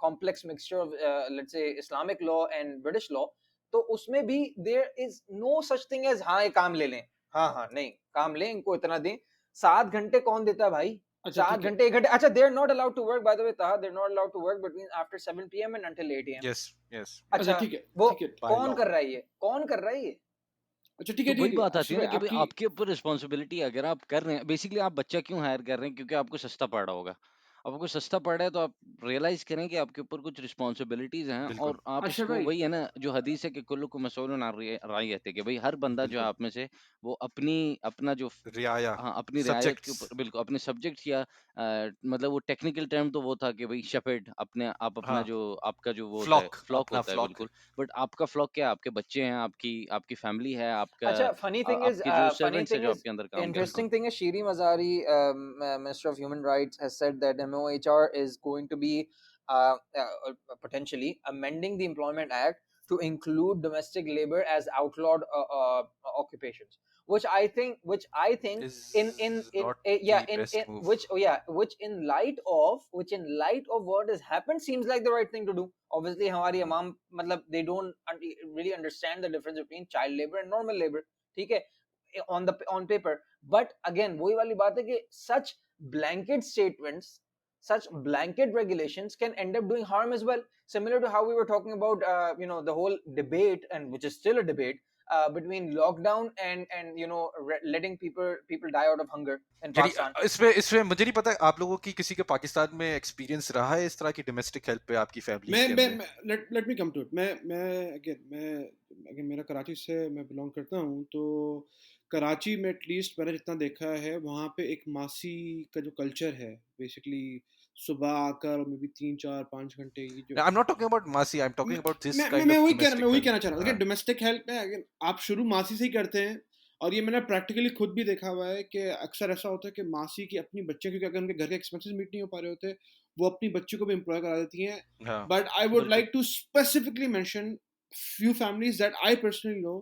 complex mixture of let's say Islamic law and British law. तो उसमें भी there is no such thing as हाँ ये काम ले लें, हाँ नहीं, काम लें, इनको इतना दें। 7 घंटे कौन देता है भाई? अच्छा 7 ठीक है, घंटे 1 घंटे, अच्छा, they are not allowed to work, by the way Taha, they are not allowed to work between after 7 PM and until 8 AM। yes yes अच्छा अच्छा, ठीक है, वो ठीक है, by कौन law. कर रहा है ये, कौन कर रहा है ये? अच्छा ठीक तो है, वही ठीक है, बात आती आशीष है ना भाई कि भई आपकी आपके ऊपर रिस्पॉन्सिबिलिटी अगर आप कर रहे हैं, बेसिकली आप बच्चा क्यों हायर कर रहे हैं? क्योंकि आपको सस्ता पड़ रहा होगा। अब आपको सस्ता पड़ रहा है तो आप रियलाइज़ करें कि आपके ऊपर कुछ रिस्पॉन्सिबिलिटीज़ हैं, बिल्कुल और आप आशीष इसको भाई वही है ना जो हदीस है कि कुल्लुकुम मसऊलुन अन रइयतिही, कि भई हर बंदा जो है बिल्कुल आप में से वो अपनी अपना जो रियाया हाँ, अपनी रियायत के subjects ऊपर बिल्कुल अपने सब्जेक्ट्स या मतलब वो टेक्निकल टर्म तो वो था कि भई शेपर्ड, अपने आप अपना हाँ जो आपका जो वो होता है, flock फ्लॉक अपना होता है flock है बिल्कुल। बट आपका फ्लॉक क्या है? आपके बच्चे हैं, आपकी आपकी फैमिली है, आपका अच्छा, आपके जो सर्वेंट्स हैं जो आपके अंदर काम कर रहे बिल्कुल interesting thing is Shiri Mazari, Minister of Human Rights, has said that MOHR is going to be potentially amending the Employment Act to include domestic labor as outlawed occupations, which I think is not yeah, the best move. which in light of what has happened seems like the right thing to do. Obviously हमारी Hmm. अवाम मतलब they don't really understand the difference between child labor and normal labor, ठीक है, on paper. But again वही वाली बात है कि such blanket statements, such blanket regulations can end up doing harm as well, similar to how we were talking about the whole debate, and which is still a debate, between lockdown and letting people die out of hunger in यानी Pakistan. इसमें मुझे नहीं पता आप लोगों की किसी के पाकिस्तान में एक्सपीरियंस रहा है इस तरह की डोमेस्टिक हेल्प पे आपकी फैमिलीज के अंदर? Let me come to it. मैं मेरा कराची से मैं बिलोंग करता हूँ, तो कराची में एटलीस्ट मैंने जितना देखा है वहाँ पे एक मासी का जो कल्चर है, बेसिकली सुबह आकर मे बी 3 4 5 घंटे की जो I'm not talking about Masi, I'm talking about this मैं kind मैं of वही domestic help. कहना चाह रहा हूँ। देखिए हाँ डोमेस्टिक हेल्प में अगर आप शुरू मासी से ही करते हैं, और ये मैंने प्रैक्टिकली खुद भी देखा हुआ है कि अक्सर ऐसा होता है कि मासी की अपनी बच्चे, क्योंकि अगर उनके घर के एक्सपेंसेस मीट नहीं हो पा रहे होते, वो अपनी बच्ची को भी एम्प्लॉय करा देती हैं. हाँ But I would बिल्कुल. like to specifically mention few families that I personally know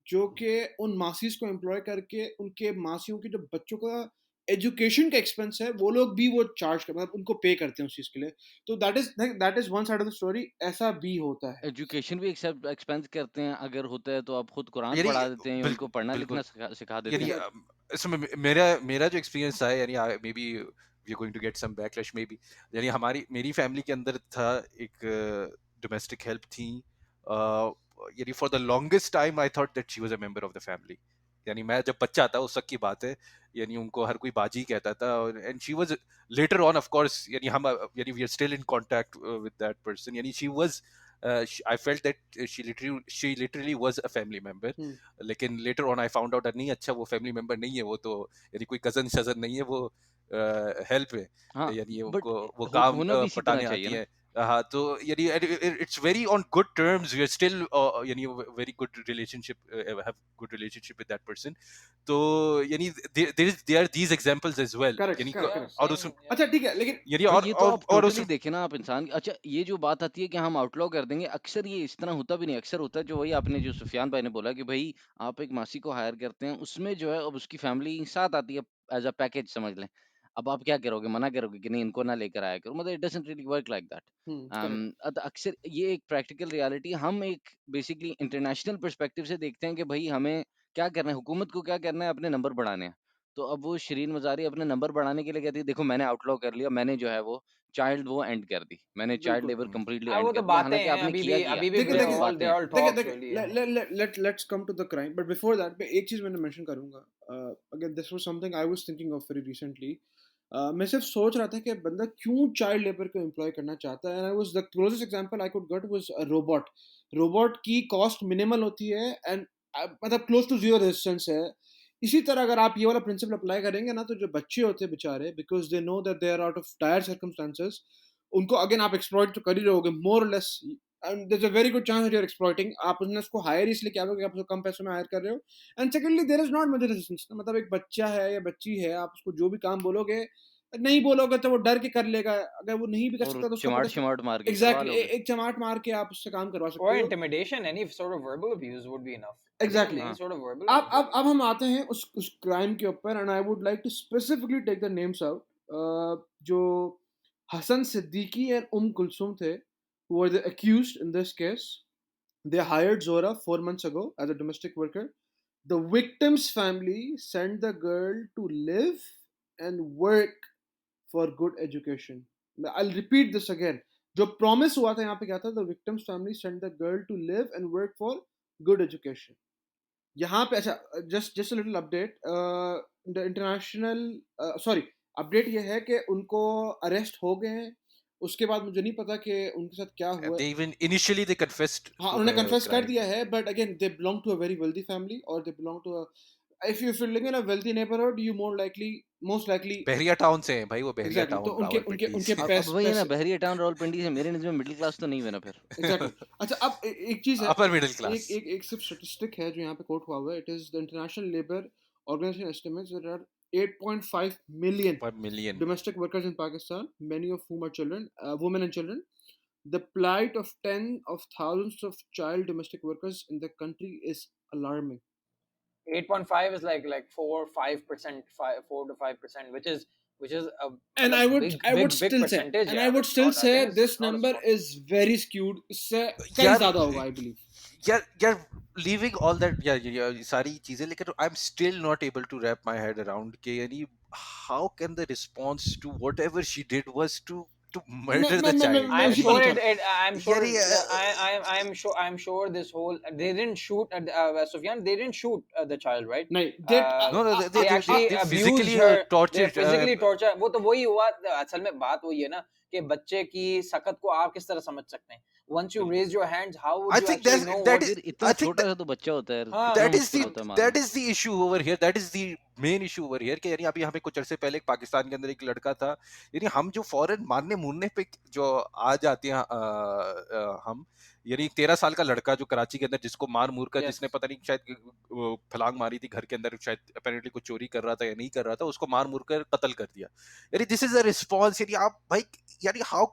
जो कि उन मासीज को एम्प्लॉय करके उनके मासियों के जो बच्चों का एजुकेशन का एक्सपेंस है वो लोग भी वो चार्ज कर मतलब उनको पे करते हैं उस चीज के लिए. तो that is one side of the story. ऐसा भी होता है. एजुकेशन भी एक्सपेंस करते हैं, अगर होता है तो आप खुद कुरान यानी पढ़ा देते हैं, उनको पढ़ना बिल्कुल लिखना सिखा देते यानी हैं. इसमें मेरा जो एक्सपीरियंस था यानी maybe we are going to get some backlash maybe यानी मेरी फैमिली के अंदर था एक डोमेस्टिक हेल्प थी यानी for the longest time I thought that she was a member of the family. यानी मैं जब बच्चा था उस वक्त की बात है यानी उनको हर कोई बाजी कहता था and she was later on of course यानी हम यानी we are still in contact with that person यानी she was I felt that she literally was a family member. लेकिन later on I found out that नहीं अच्छा वो family member नहीं है, वो तो यानी कोई cousin शजन नहीं है, वो help है हाँ, यानी बट वो काम होना भी इसी तरह पटाने चाहिए आती ना. है. हाँ तो यानी it's very on good terms, we are still यानी very good relationship have good relationship with that person. तो यानी there are these examples as well. Correct, यानी correct, correct. और उसमें अच्छा ठीक है लेकिन यानी भाई ये तो आप और टोटली उस देखें ना आप इंसान की. अच्छा ये जो बात आती है कि हम आउटलॉ कर देंगे, अक्सर ये इस तरह होता भी नहीं. अक्सर होता है जो वही आपने जो सुफियान भाई ने बोला कि भाई आप एक मासी को हायर करते हैं, उसमें जो है अब उसकी फैमिली साथ आती है एज अ पैकेज समझ लें. अब आप क्या करोगे, मना करोगे कि नहीं इनको ना लेकर आया करो, मतलब it doesn't really work like that. Correct. अक्सर ये एक प्रैक्टिकल रियलिटी हम एक बेसिकली इंटरनेशनल पर्सपेक्टिव से देखते हैं कि भाई हमें क्या करना है, हुकूमत को क्या करना है, अपने नंबर बढ़ाने हैं. तो अब वो शिरीन मज़ारी अपने नंबर बढ़ाने के लिए कहती है देखो मैंने आउटलॉ कर लिया, मैंने जो है वो चाइल्ड वो एंड कर दी, मैंने चाइल्ड बिल्कुल. लेबर कंप्लीटली वो एंड तो कर दिया, बातें हालांकि हैं, आपने किया अभी भी देखिए लेकिन देखिए बातें they हैं. all देखिए talks really हैं. Let's come to the crime. But before that मैं एक चीज मैंने मेंशन करूंगा. Again this was something I was thinking of very recently. मैं सिर्फ सोच रहा था कि बंदा क्यों चाइल्ड लेबर को एम्प्लॉय करना चाहता है. And I was the closest example I could get was a robot. Robot की कॉस्ट मिनिमल होती है एंड मतलब क्लोज टू जीरो रेजिस्टेंस है. इसी तरह अगर आप ये वाला प्रिंसिपल अप्लाई करेंगे ना तो जो बच्चे होते हैं बेचारे because they know that they are out of their circumstances उनको अगेन आप एक्सप्लॉइट तो कर ही रहोगे मोर और less. And there is a very good chance that you are exploiting. आप उसको हायर इसलिए क्या कि आप उसको कम पैसों में हायर कर रहे हो. And secondly there is not much resistance. मतलब एक बच्चा है या बच्ची है, आप उसको जो भी काम बोलोगे नहीं बोलोगे तो वो डर के कर लेगा. अगर वो नहीं भी कर और सकता तो उसको चिमाट पता शिमाट मार के करवा एग्जैक्टली लोगे. एक चमाट मार के आप उससे काम करवा Or सकते हो. intimidation, any sort of verbal abuse would be enough. Exactly. Any हाँ sort of verbal अब abuse. अब अब हम आते हैं उस क्राइम के ऊपर. And I would like to specifically take the names out. जो हसन सिद्दीकी एंड कुलसुम थे who were the accused in this case. They hired Zora 4 months ago as a domestic worker. The victim's family sent the girl to live and work for good education. I'll repeat this again. जो promise हुआ था यहाँ पे क्या था? The victim's family sent the girl to live and work for good education. यहाँ पे अच्छा just a little update. The international sorry update ये है कि उनको arrest हो गए हैं. उसके बाद मुझे नहीं पता कि उनके साथ क्या हुआ. they even initially they confessed हाँ to उन्होंने the कन्फेस कर crime. दिया है. But again they belong to a very wealthy family और they belong to if you're living in a wealthy neighborhood you most likely Bahria town से हैं भाई, वो बहरिया exactly. तो टाउन उनके रावलपिंडी उनके से. पैसे अब वही है ना, बहरिया टाउन रावलपिंडी से मेरे नज़र में मिडिल क्लास तो नहीं बना फिर. एग्जैक्टली. अच्छा अब एक चीज है, अपर मिडिल क्लास. एक सिर्फ स्टैटिस्टिक है जो यहाँ पे कोट हुआ हुआ है. It is the International Labour Organization estimates that are 8.5 million per million. domestic workers in Pakistan, many of whom are children, women and children. The plight of tens of thousands of child domestic workers in the country is alarming. 8.5 is like 4-5%, 4 to 5%, which is a And I would big still say, percentage. and yeah. I would It's still not- I say think it's this not a number small- is very skewed. इससे कहीं यार, ज़्यादा होगा, I believe. you're leaving all that yeah सारी चीजें, लेकिन I'm still not able to wrap my head around कि यानी how can the response to whatever she did was to murder the child. I'm She sure can't. I'm sure Yeah, I'm sure this whole they didn't shoot at Sufyan, they didn't shoot the child, right? नहीं, they No, they actually they abused physically her, tortured they physically torture. वो तो वही हुआ. असल में बात वही है ना कि बच्चे की सकत को आप किस तरह समझ सकते हैं. Once you raise your hands, how would I you think actually know that what is फिर इतना I think छोटा सा तो बच्चा होता है, हाँ, कितना that is मुश्किल the होता है मारना. that is the issue over here. That is the main issue over here कि यानी अभी यहाँ पे कुछ अरसे पहले पाकिस्तान के अंदर एक लड़का था. यानी हम जो फौरन मारने मुरने पे जो आ जाते हैं हम यानी 13 साल का लड़का जो कराची के अंदर जिसको मार मूर कर, Yes. जिसने पता नहीं शायद वो फलांग मारी थी घर के अंदर, शायद अपेरेंटली कुछ चोरी कर रहा था या नहीं कर रहा था, उसको मार मूर कर कत्ल कर दिया। यानी दिस इज अ रिस्पॉन्स। यानी आप भाई, यानी हाउ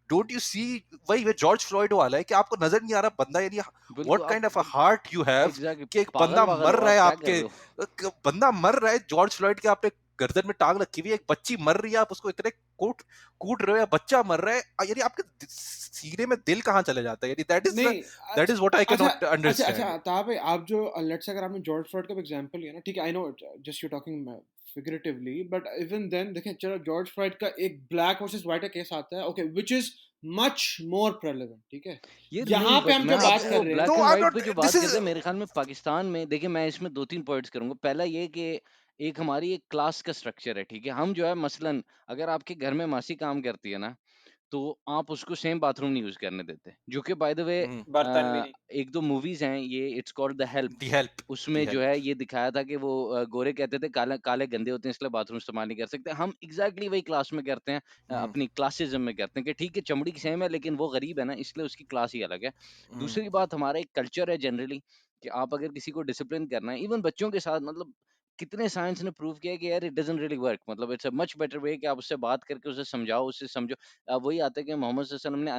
डोंट यू सी, वही वे जॉर्ज फ्लॉयड वाला है कि आपको नजर नहीं आ रहा बंदा, यानी बिल्कुल व्हाट आप kind of a heart you have exactly कि एक पागल बंदा पागल मर हो रहा है आप, क्या कर आपके, रहे हो? बंदा मर रहा है जॉर्ज फ्लॉयड के, आपने गर्दन में टांग रखी हुई है, एक बच्ची मर रही है, आप उसको इतने कूट रहे हो, या बच्चा मर रहा है, यानी आपके सीने में दिल कहाँ चले जाता है? यानी नहीं that is what I can not अच्छा अंडरस्टैंड। ताब भाई, आप जो लेट्स अगर आपने जॉर्ज फ्लॉयड का एग्जांपल लिया ना, ठीक है, I know just you talking figuratively, but even then देखें, चलो जॉर्ज फ्लॉयड का एक ब्लैक वर्सेस व्हाइट का केस आता है, okay, which is much more prevalent, ठीक है, ये यहाँ नहीं, पे बट हम मैं जो बात आपको कर रहे हैं, black No, and I'm white not. पे जो This बात is करते हैं, मेरे ख्याल में पाकिस्तान में, देखिए मैं इसमें 2-3 पॉइंट्स करूंगा। पहला ये कि एक हमारी एक क्लास का स्ट्रक्चर है, ठीक है, हम जो है मसलन अगर आपके घर में मासी काम करती है ना, तो आप उसको सेम बाथरूम नहीं यूज करने देते, जो कि बाय द वे बर्तन भी नहीं। एक दो मूवीज हैं, ये it's called the help, the help. उसमें The जो help. है ये दिखाया था कि वो गोरे कहते थे काले काले गंदे होते हैं इसलिए बाथरूम इस्तेमाल नहीं कर सकते। हम एग्जैक्टली वही क्लास में करते हैं, अपनी क्लासिज्म में करते हैं कि ठीक है चमड़ी की सेम है लेकिन वो गरीब है ना, इसलिए उसकी क्लास ही अलग है। दूसरी बात, हमारा एक कल्चर है जनरली कि आप अगर किसी को डिसिप्लिन करना है, इवन बच्चों के साथ, मतलब कितने साइंस ने प्रूव किया है कि यार इट डजंट रियली वर्क, मतलब it's a much better way कि आप उससे बात करके उसे समझाओ, उससे समझो। वही आता है कि मोहम्मद सल्लल्लाहु अलैहि वसल्लम ने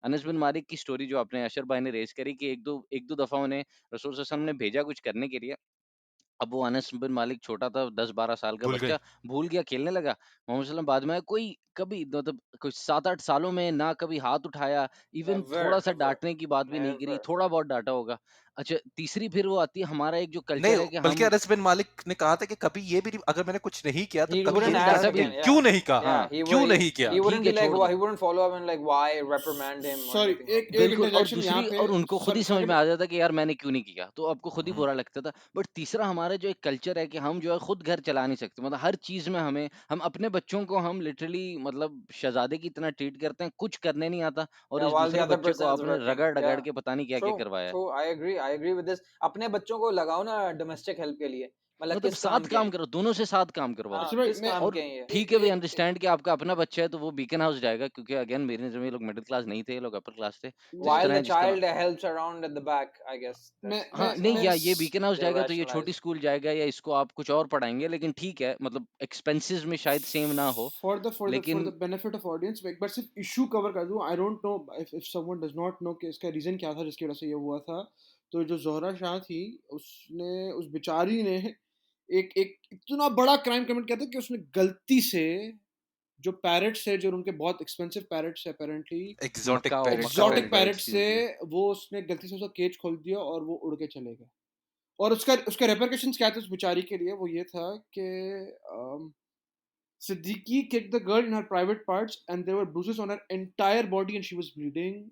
अनस बिन मालिक की स्टोरी जो आपने अशर भाई ने रेज करी कि एक दो दफा उन्हें रसूल सल्लल्लाहु अलैहि वसल्लम ने भेजा कुछ करने के लिए। अब वो अनस बिन मालिक छोटा था, 10-12 साल का भूल गए। बच्चा, भूल गया, खेलने लगा। मोहम्मद सल्लल्लाहु अलैहि वसल्लम बाद में कोई कभी मतलब कुछ 7-8 सालों में ना कभी हाथ उठाया, इवन Never, थोड़ा-सा never, डाँटने की बात भी नहीं करी, never. थोड़ा बहुत डाँटा होगा। अच्छा, तीसरी फिर वो आती है, हमारा एक जो नहीं, कल्चर है कि बल्कि हम अनस बिन मालिक ने कहा था कि कभी ये भी नहीं, अगर मैंने कुछ नहीं किया तो He कभी ये wouldn't नहीं फिर कहा ask डाँटा कि भी मैं नहीं। again. क्यों Yeah, नहीं कहा, yeah. He क्यों would. नहीं किया। He wouldn't ठीक be है, like, छोड़ why? दो। He wouldn't follow up and like, why reprimand him or sorry anything like that. एक बिल्कुल, और इंटरजेक्शन यहाँ दूसरी, पे, और उनको खुद ही समझ सॉरी में आ जाता कि यार मैंने क्यों नहीं किया, तो आपको खुद ही हम्म, बुरा लगता था। बट तीसरा, हमारा जो एक कल्चर है कि हम जो है खुद घर चला नहीं सकते, मतलब हर चीज में हम अपने बच्चों को हम लिटरली मतलब शहजादे की तरह ट्रीट करते हैं, कुछ करने नहीं आता, और Yeah, इस while the दूसरे other बच्चे को person is आपने working. रगड़ रगड़ Yeah. के पता नहीं क्या क्या True, करवाया है। true. I agree with this. अपने बच्चों को लगाओ ना डोमेस्टिक हेल्प के लिए, मतलब मतलब किस साथ काम के काम हैं? करो, दोनों से साथ काम करवाओ। हाँ, अच्छा भाई किस मैं काम और के हैं ये? ठीक है, वी अंडरस्टैंड कि आपका अपना बच्चा है तो वो बीकन हाउस जाएगा, क्योंकि अगेन मेरे नज़र में ये लोग मिडिल क्लास नहीं थे, ये लोग अपर क्लास थे, जिस While तरह the है जिस तरह। child helps around at the back, I guess मैं that's हाँ, मैं that's नहीं, how या मैं ये बीकन हाउस they जाएगा तो ये छोटी rationalize. स्कूल जाएगा, या इसको आप कुछ और पढ़ाएंगे, लेकिन ठीक है, मतलब एक्सपेंसेस में शायद सेम ना हो, फॉर लेकिन द बेनिफिट ऑफ ऑडियंस मैं एक बार सिर्फ इशू कवर कर दूं, आई don't know if someone does not know कि इसका रीजन क्या था जिसकी वजह से ये हुआ था। तो जो जोहरा शाह थी, उसने, उस बेचारी ने एक एक इतना बड़ा क्राइम कमिट किया था कि उसने गलती से जो पैरट्स है, जो उनके बहुत एक्सपेंसिव पैरट्स है apparently, exotic macaw parents macaw exotic apparently. Parrots excuse से, जी। वो उसने गलती से उसका केज खोल दिया और वो उड़ के चले गए। और उसका उसका रेपरकशंस क्या थे उस बेचारी के लिए, वो ये था कि Siddiqui kicked the girl in her private parts and there were bruises on her entire body and she was bleeding.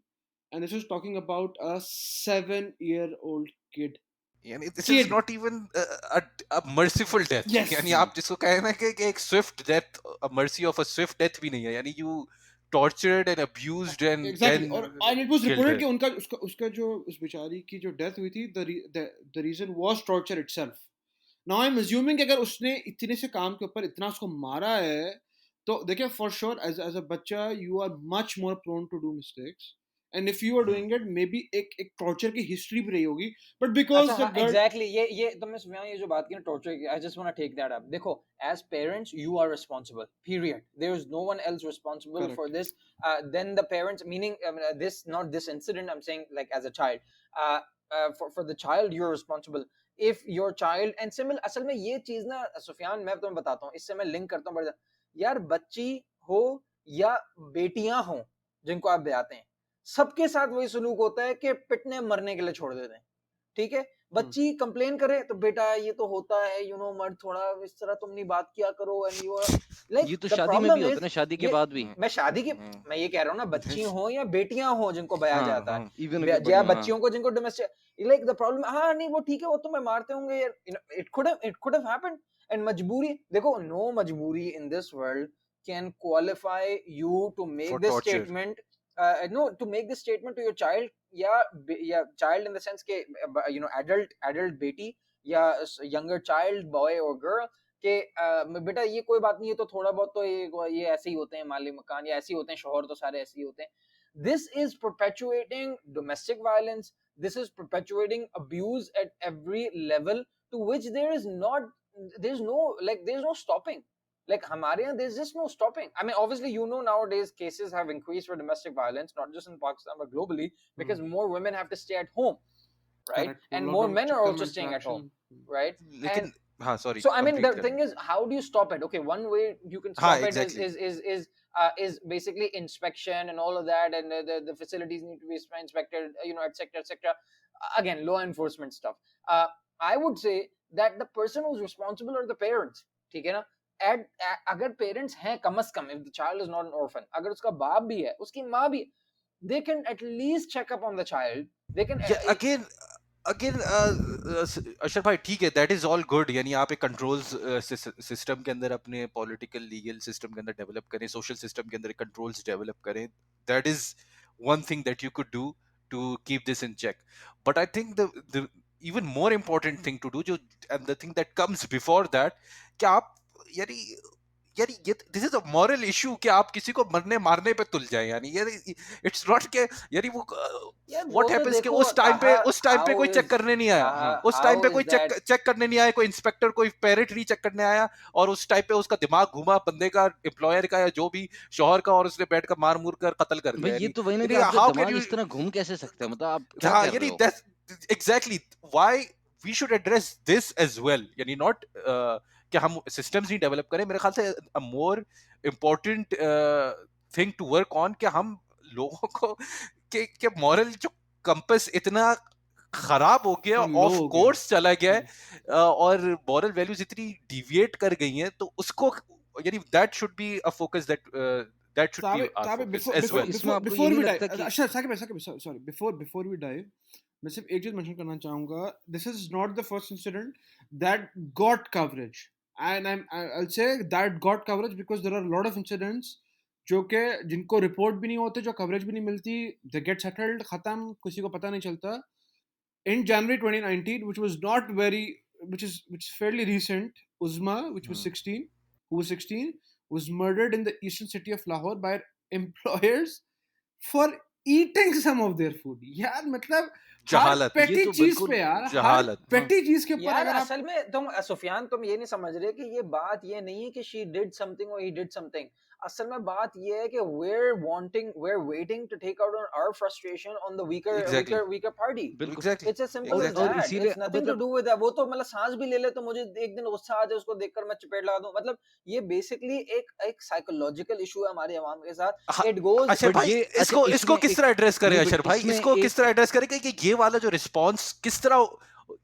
And this was talking about a 7-year-old kid. यानी this is Kid. not even a merciful death. Yes. यानी आप जिसको कहे ना कि एक swift death, a mercy of a swift death भी नहीं है, यानी you tortured and abused and Exactly. then And it was killed reported her. कि उनका उसका जो उस बेचारी की जो डेथ हुई थी, the reason was torture itself. Now I'm assuming कि अगर उसने इतने से काम के ऊपर इतना उसको मारा है, तो देखिए for sure as a बच्चा you are much more prone to do mistakes. And if you are doing it, maybe एक torture की history भी रही होगी, but because अच्छा the हाँ, girl, exactly. ये तुमने सुना ये जो बात की ना टॉर्चर की, I just want to take that up. देखो, as parents you are responsible. Period. There is no one else responsible Correct. for this. Then the parents, meaning this, not this incident. I'm saying like as a child. For the child you're responsible. If your child and similar, असल में ये चीज ना सुफियान, मैं तुम्हें बताता हूँ, इससे मैं लिंक करता हूँ बड़ा। यार बच्ची हो या बेटियां हो जिनको आप ब्याते हैं, सबके साथ वही सलूक होता है कि पिटने मरने के लिए छोड़ देते हैं। ठीक है, बच्ची कंप्लेन करे तो बेटा ये तो होता है, यू नो, मर्द थोड़ा इस तरह तुम नहीं बात किया करो, एंड यू आर लाइक ये तो द शादी में भी प्रॉब्लम होता इज है ना, शादी के ये बाद भी। मैं शादी की मैं ये कह रहा हूँ ना, बच्ची हो या बेटियां हो जिनको बया हाँ, जाता है, इवन अगर या बड़ी, हाँ, बच्चियों को जिनको डोमेस्टिक, लाइक द प्रॉब्लम, हाँ नहीं वो ठीक है, वो तुम्हें मारते होंगे यार, it could have happened. And मजबूरी देखो, नो मजबूरी in this world can qualify you to For make this torture. Statement, no, to make this statement to your child, या child in the sense के you know adult बेटी या younger child, boy or girl, कि बेटा ये कोई बात नहीं है, तो थोड़ा बहुत तो ये ऐसे ही होते हैं माली मकान, या ऐसे ही होते हैं शौहर, तो सारे ऐसे ही होते हैं। This is perpetuating domestic violence. This is perpetuating abuse at every level, to which there's no stopping. Like हमारे यहाँ there's just no stopping. I mean, obviously, nowadays cases have increased for domestic violence, not just in Pakistan but globally, because more women have to stay at home, right? Correct. And Lot more of men are chicken also staying at home, interaction. right? लेकिन And हाँ sorry so I mean, complete the करें thing is, how do you stop it? Okay, one way you can हाँ stop it exactly is basically inspection and all of that, and the facilities need to be inspected, etc., etc. Again, law enforcement stuff. I would say that the person who's responsible are the parents. ठीक है ना? अगर parents हैं कम से कम, if the child is not an orphan, अगर उसका बाप भी है, उसकी माँ भी है, they can at least check up on the child. They can yeah, again Ashraf भाई ठीक है दैट इज ऑल गुड यानी आप एक कंट्रोल्स सिस्टम के अंदर अपने पॉलिटिकल लीगल सिस्टम के अंदर डेवलप करें सोशल सिस्टम के अंदर कंट्रोल्स डेवलप करें that is one thing that you could do to keep this in check but I think the even more important thing to do जो and the thing that comes before that कि आप यानी ये this is a moral issue कि आप किसी को मरने मारने पे तुल जाए यानी ये इट्स नॉट के यानी वो यार व्हाट वो तो हैपेंस कि देखो उस टाइम पे how कोई चेक is करने नहीं आया उस how टाइम पे is कोई that चेक करने नहीं आया कोई इंस्पेक्टर कोई पेरेंट नहीं चेक करने आया और उस टाइम पे उसका दिमाग घूमा बंदे का एम्प्लॉयर का या जो भी शोहर का और उसने बैठ कर मार मूर कर कत्ल कर भाई दिया ये यानी तो वही ना कि यानी आपका हाउ कैन दिमाग यू इस तरह घूम कैसे सकता है मतलब आप क्या हाँ कर रहे यानी हो that's exactly why we should address this as well यानी नॉट कि हम सिस्टम्स नहीं डेवलप करें मेरे ख्याल से a more important thing to work on कि हम लोगों को के मॉरल जो कंपस इतना खराब हो गया लो ऑफ हो गया कोर्स चला गया है और मॉरल वैल्यूज इतनी डिविएट कर गई हैं तो उसको यानी that should be a focus that should be our ताबे focus before as before well इसमें before आपको ये before नहीं we लगता dive कि अच्छा Saqib sorry before we dive मैं सिर्फ एक चीज मेंशन करना चाहूंगा this is not the first incident that got coverage and I'll say that got coverage because there are a lot of incidents जो कि जिनको रिपोर्ट भी नहीं होते जो कवरेज भी नहीं मिलती they get settled खत्म किसी को पता नहीं चलता in January 2019 which is fairly recent Uzma which was 16 who was 16 was murdered in the eastern city of Lahore by employers for eating some of their food यार मतलब हर जहालत ये पेटी तो चीज बिल्कुल पे यार हर जहालत हाँ पेटी चीज के ऊपर यार अगर आप असल में तुम सुफियान तुम ये नहीं समझ रहे कि ये बात ये नहीं है कि she did something or he did something असल में बात ये है कि we're waiting to take out our frustration on the exactly weaker party. बिल्कुल exactly It's as simple as exactly और that. इसीलिए It's nothing to मतलब do with that. वो तो मतलब सांस भी ले ले तो मुझे एक दिन गुस्सा आ जाए उसको देखकर मैं चपेट लगा दूं मतलब ये बेसिकली एक साइकोलॉजिकल इशू है हमारे अवाम के साथ. हाँ, It goes अशर बट भाई ये अच्छा इसको इसमें किस एक तरह एड्रेस करें नहीं बट अशर भाई इसमें इसको किस एक तरह एड्रेस करें कि ये वाला जो रिस्पांस किस तरह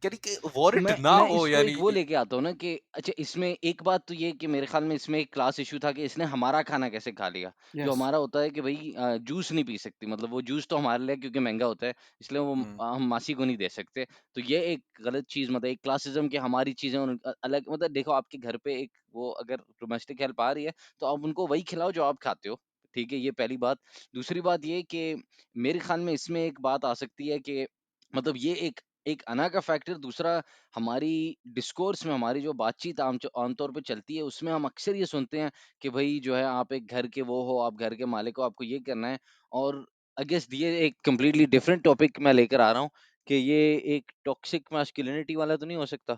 यानी कि वारंट ना मैं हो इसको यानी एक वो लेके आता हूँ ना कि अच्छा इसमें एक बात तो ये कि मेरे ख्याल में इसमें एक क्लास इशू था कि इसने हमारा खाना कैसे खा लिया जो yes हमारा होता है कि भाई जूस नहीं पी सकती मतलब वो जूस तो हमारे लिए क्योंकि महंगा होता है इसलिए वो हम मासी को नहीं दे सकते तो ये एक गलत चीज मतलब एक क्लासिज्म की हमारी चीजें अलग मतलब देखो आपके घर पे एक वो अगर डोमेस्टिक हेल्प आ रही है तो आप उनको वही खिलाओ जो आप खाते हो ठीक है ये पहली बात दूसरी बात ये कि मेरे ख्याल में इसमें एक बात आ सकती है कि मतलब ये एक अना का फैक्टर दूसरा हमारी डिस्कोर्स में हमारी जो बातचीत आमतौर पे चलती है उसमें हम अक्सर ये सुनते हैं कि भाई जो है आप एक घर के वो हो आप घर के मालिक हो आपको ये करना है और आई गेस ये एक कम्प्लीटली डिफरेंट टॉपिक मैं लेकर आ रहा हूँ कि ये एक टॉक्सिक मैस्कुलिनिटी वाला तो नहीं हो सकता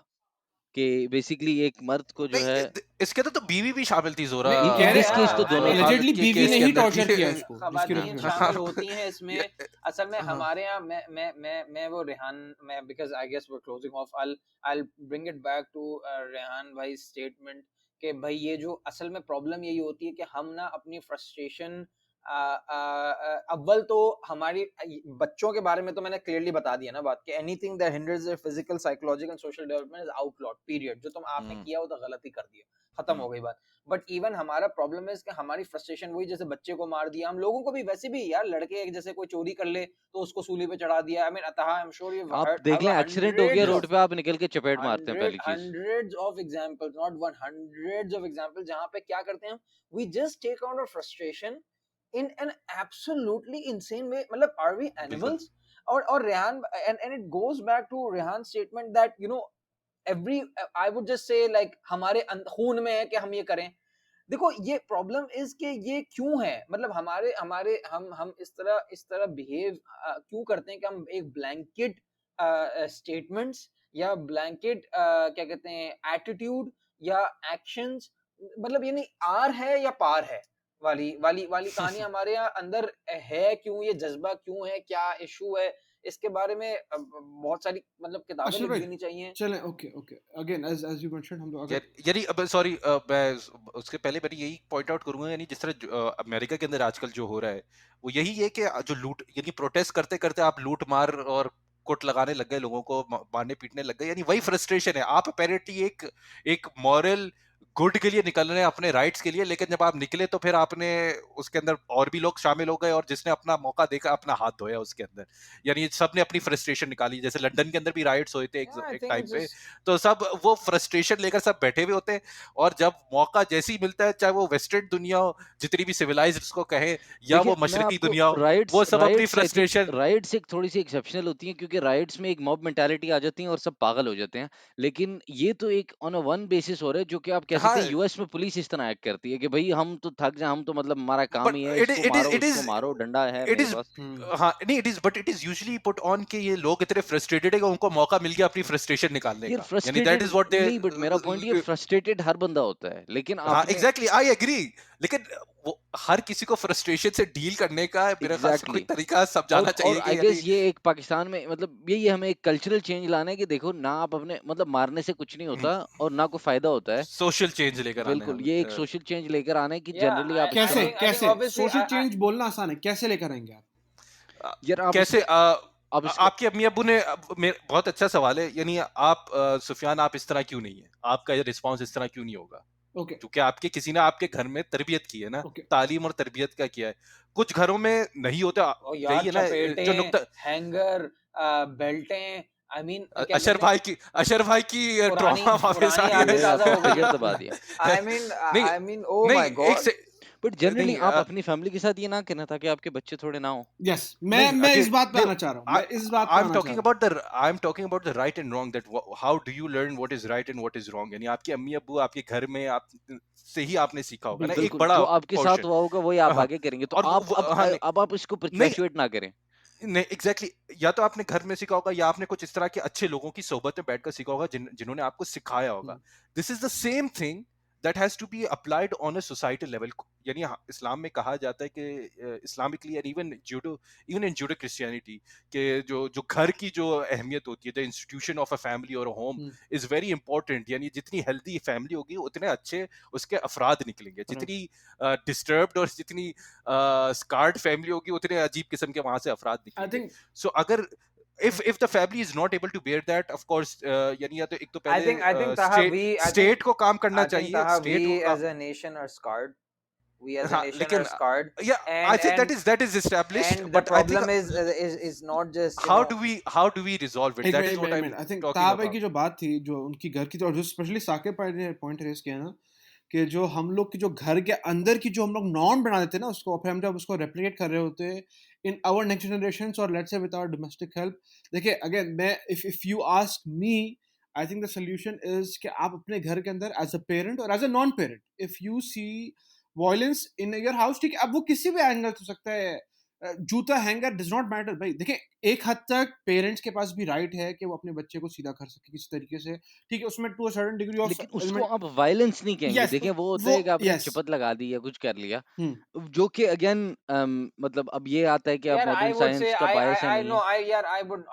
कि बेसिकली एक मर्द को जो नहीं है इसके अंदर तो बीवी भी शामिल थी जोरा नहीं इन कह रहे दिस केस तो I दोनों mean, थे allegedly के बीवी केस ने के ही अंदर टॉर्चर किया कि उसको जिसकी खवातीन रिपोर्ट शामिल होती हैं ये इसमें. असल में हाँ हमारे यहाँ मैं वो रेहान मैं because I guess we're closing off. I'll bring it back to Rehan भाई स्टेटमेंट कि भाई ये जो असल में प्रॉब्लम यही होती है कि हम ना अपनी फ्रस्ट्रेशन अव्वल तो हमारी बच्चों के बारे में तो मैंने क्लियरली बता दिया ना बात कि anything that hinders their physical psychological and social development is outlawed period. जो तुम आपने किया वो तो गलती कर दी, खत्म हो गई बात. बट इवन हमारा प्रॉब्लम है कि हमारी फ्रस्ट्रेशन वही जैसे बच्चे को मार दिया हम लोगों को भी वैसे भी यार लड़के जैसे कोई चोरी कर ले तो उसको सूली पे चढ़ा दिया. आई मीन अतः आई एम श्योर यू आप देख लें एक्सीडेंट हो गया रोड पे आप निकल के चपेट मारते हैं पहली चीज hundreds of examples, not one, hundreds of examples जहाँ पे क्या करते हैं we just take out our frustration in an absolutely insane way. मतलब are we animals? और Rehan and it goes back to Rehan's statement that you know every I would just say like हमारे खून में है कि हम ये करें. देखो ये प्रॉब्लम इज कि ये क्यों है, मतलब हमारे हमारे हम इस तरह बिहेव क्यों करते हैं कि हम एक ब्लैंकेट स्टेटमेंट्स या ब्लैंकेट क्या कहते हैं एटीट्यूड या एक्शंस, मतलब ये नहीं आर है या पार है वाली वाली वाली कहानी हमारे यहाँ अंदर है। क्यों ये जज्बा क्यों है, क्या इशू है, इसके बारे में बहुत सारी मतलब किताबें अशरफ लिख भाई देनी चाहिए। चलें okay okay again as you mention हम लोग अगर यानी अब सॉरी, मैं उसके पहले मैंने यही पॉइंट आउट करूंगा, यानी जिस तरह अमेरिका के अंदर आजकल जो हो रहा है वो यही है कि जो लूट, यानी प्रोटेस्ट करते करते आप लूट मार और कुट लगाने लग गए, लोगों को मारने पीटने लग गए, यानी वही फ्रस्ट्रेशन है। आप अपेरेंटली एक मॉरल गुड के लिए निकल रहे हैं, अपने राइट्स के लिए, लेकिन जब आप निकले तो फिर आपने उसके अंदर और भी लोग शामिल हो गए, और जिसने अपना मौका देखा अपना हाथ धोया उसके अंदर, यानी सब ने अपनी फ्रस्ट्रेशन निकाली। जैसे लंदन के अंदर भी राइट्स हुए थे आई एक थिंक टाइम इट्स पे, जस्ट तो सब वो फ्रस्ट्रेशन लेकर सब बैठे हुए होते हैं, और जब मौका जैसे ही मिलता है, चाहे वो वेस्टर्न दुनिया हो, जितनी भी सिविलाइज उसको कहे, या देखिए वो मैं मशरकी आपको दुनिया हो, राइट्स वो सब अपनी rights I think frustration. Rights एक थोड़ी सी एक्सेप्शनल होती हैं, क्योंकि राइट्स में एक मॉब मेंटालिटी आ जाती है और सब पागल हो जाते हैं। लेकिन ये तो एक ऑन अ वन बेसिस हो रहा है, जो कि आप कह सकते हाँ, हैं यूएस में पुलिस इस तरह एक्ट करती है कि भाई हम तो थक जाए, हम तो मतलब हमारा काम बट ही है, इट इसको इट इज मारो इट उसको इज मारो, डंडा है इट मेरे इज पास। हाँ नहीं, it is, but it is usually put on कि ये लोग इतने फ्रस्ट्रेटेड है कि उनको मौका मिल गया अपनी फ्रस्ट्रेशन निकालने यार का, यानी दैट फ्रस्ट्रेटेड इज व्हाट नहीं, बट मेरा पॉइंट ये दे। फ्रस्ट्रेटेड हर बंदा होता है, लेकिन हाँ आपने एग्जैक्टली, आई एग्री, लेकिन वो हर किसी को फ्रस्ट्रेशन से डील करने का मेरे ख्याल से कोई एग्जैक्टली तरीका समझाना और चाहिए आई कि गेस यानी ये एक पाकिस्तान में मतलब यही हमें एक कल्चरल चेंज लाना है कि देखो ना, आप अपने मतलब मारने से कुछ नहीं होता और ना कोई फायदा होता है। सोशल चेंज लेकर आना है बिल्कुल, हमें। ये एक सोशल चेंज लेकर आना है कि या जनरली आप आई इसका कैसे थिंक कैसे ऑब्वियसली सोशल चेंज बोलना आसान है, कैसे लेकर आएंगे आप? यार आप कैसे इसका आप इसका आपके अम्मी अब्बू ने बहुत अच्छा सवाल है, यानी आप सुफियान, आप इस तरह क्यों नहीं है, आपका ये रिस्पांस इस तरह क्यों नहीं होगा, ओके क्योंकि आपके किसी ने आपके घर में तरबियत की है ना, ओके तालीम और तरबियत का किया है। कुछ घरों में नहीं होता, ओ यही यार है ना चपेटे, जो नुक्ता। हैंगर, बेल्टें, आई मीन क्या अशर कहते हैं, भाई की पुरानी ट्रॉमा वापस आ पुरानी गया। यादें मैंने ताजा आपने हो गई ट्रिगर हैं। दबा दिया। नहीं आई मीन ओ नहीं, माय गॉड। बट जनरली नहीं आप अपनी फैमिली के साथ ये ना कहना था कि आपके बच्चे थोड़े ना हो। यस मैं नहीं मैं इस अगेन, बात पे नहीं, आना चाह रहा हूँ, मैं इस बात पे आई एम आना चाह टॉकिंग रहा हूँ। About the I am talking about the right and wrong, that how do you learn what is right and what is wrong, यानी आपके अम्मी अब्बू आपके घर में आप से ही आपने सीखा होगा ना, एक बिल्कुल, बड़ा जो आपके साथ पोर्शन। हुआ होगा वही आप हाँ, आगे करेंगे, तो और आप हाँ नहीं अब आप इसको नहीं परपेचुएट ना करें। नहीं एग्जैक्टली exactly, या तो आपने घर में सीखा होगा, या आपने कुछ इस तरह के अच्छे लोगों की सोबत में बैठकर सीखा होगा जिन्होंने आपको सिखाया होगा। This is the same thing that has to be applied on a societal level, यानी इस्लाम में कहा जाता है कि Islamically and even in Judeo Christianity के जो घर की जो अहमियत होती है, the institution of a family और होम इज वेरी इंपॉर्टेंट, यानी जितनी हेल्दी फैमिली होगी उतने अच्छे उसके अफराद निकलेंगे, जितनी डिस्टर्ब्ड और जितनी स्कार्ड फैमिली होगी उतने अजीब किस्म के वहां से अफराद आई निकलेंगे। थिंक सो अगर if the family is not able to bear that, of course, यानी या तो एक तो I think पहले Taha, स्टेट को काम करना I think चाहिए, Taha, स्टेट we को as a nation are scarred. We as a हाँ, nation लेकिन are scarred, yeah, I think and that is established, and the but I think problem is not just how do we resolve it, एक that minute is एक what minute I'm minute I think talking ताहा भाई about. की जो बात थी, जो उनकी घर की थी, और जो स्पेशली साकिब भाई ने पॉइंट रेस किया ना कि जो हम लोग की जो घर के अंदर की जो हम लोग नॉर्म बना देते हैं ना उसको, फिर हम जब उसको रेप्लिकेट कर रहे होते हैं इन आवर नेक्स्ट जनरेशंस और let's say with our domestic help. देखिए अगेन मैं if you ask me, I think the solution is कि आप अपने घर के अंदर एज अ पेरेंट और as a non parent, if you see violence in your house, ठीक है अब वो किसी भी एंगल हो सकता है, जूता हैंगर डज नॉट मैटर भाई। देखिए एक हद तक पेरेंट्स के पास भी राइट है कि वो अपने बच्चे को सीधा कर सके किसी तरीके से, ठीक है उसमें to a certain degree of लेकिन उसको एलिमेंट। आप वायलेंस नहीं कहेंगे। यस देखें वो होता वो है कि आपने यस चपत लगा दी या कुछ कर लिया, जो कि अगेन मतलब अब ये आता है कि अब yeah, I modern would say science का बायस है I नहीं know है।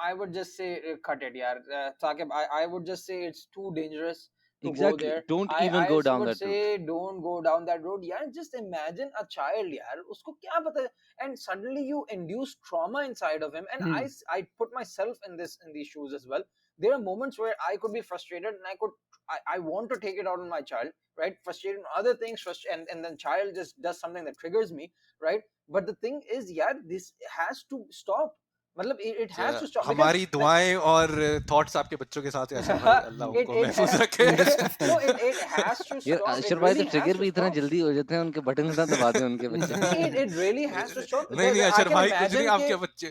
I would just say cut it यार, Saqib, I would just say it's too dangerous to go exactly, there. Don't I even go down would that say route. don't go down that road यार। Just imagine a child यार, उसको क्या पता है, and suddenly you induce trauma inside of him, and I put myself in these shoes as well. There are moments where I could be frustrated and I want to take it out on my child, right? Frustrated on other things, and then child just does something that triggers me, right? But the thing is, yeah, this has to stop. मतलब it has to stop, because हमारी दुआएं और thoughts आपके बच्चों के साथ हैं अशर भाई, अल्लाह उनको महफूज रखे। no, it has to यार stop. It अशर भाई तो really has ट्रिगर to भी इतना stop. जल्दी हो जाते हैं, उनके बटन ना दबा दें उनके बच्चे। It really has to stop, नहीं because नहीं I अशर can भाई कुछ नहीं, imagine आपके कि बच्चे।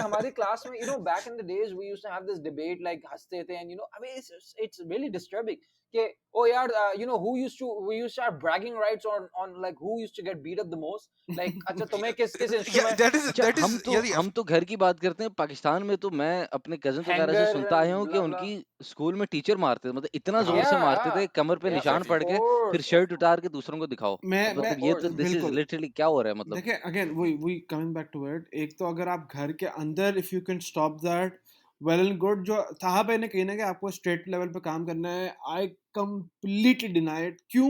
हमारे क्लास में, back in the days we used to have this debate, like हंसते थे, and I mean it's really disturbing कि oh यार you know we used to start bragging rights on like who used to get beat up the most, like अच्छा तुम्हें किस Yeah, instrument that is अच्छा हम तो यानी हम तो घर की बात करते हैं, पाकिस्तान में तो मैं अपने कजन वगैरह से hanger सुनता आया and हूँ कि blah blah. उनकी स्कूल में टीचर मारते थे, मतलब इतना जोर हाँ से Yeah, मारते थे, कमर पे yeah, निशान of पड़ के फिर course, of शर्ट course, उतार के दूसरों को दिखाओ, मैं of मतलब ये तो course. दिस इज बिल्कुल लिटरली क्या हो रहा है, मतलब देखें अगेन वही कमिंग बैक टू इट, एक तो अगर आप घर के अंदर if you can stop that well and good, जो ताहा भाई ने कही ना कि आपको स्टेट लेवल पे काम करना है, आई कंप्लीटली डिनाई इट। क्यों?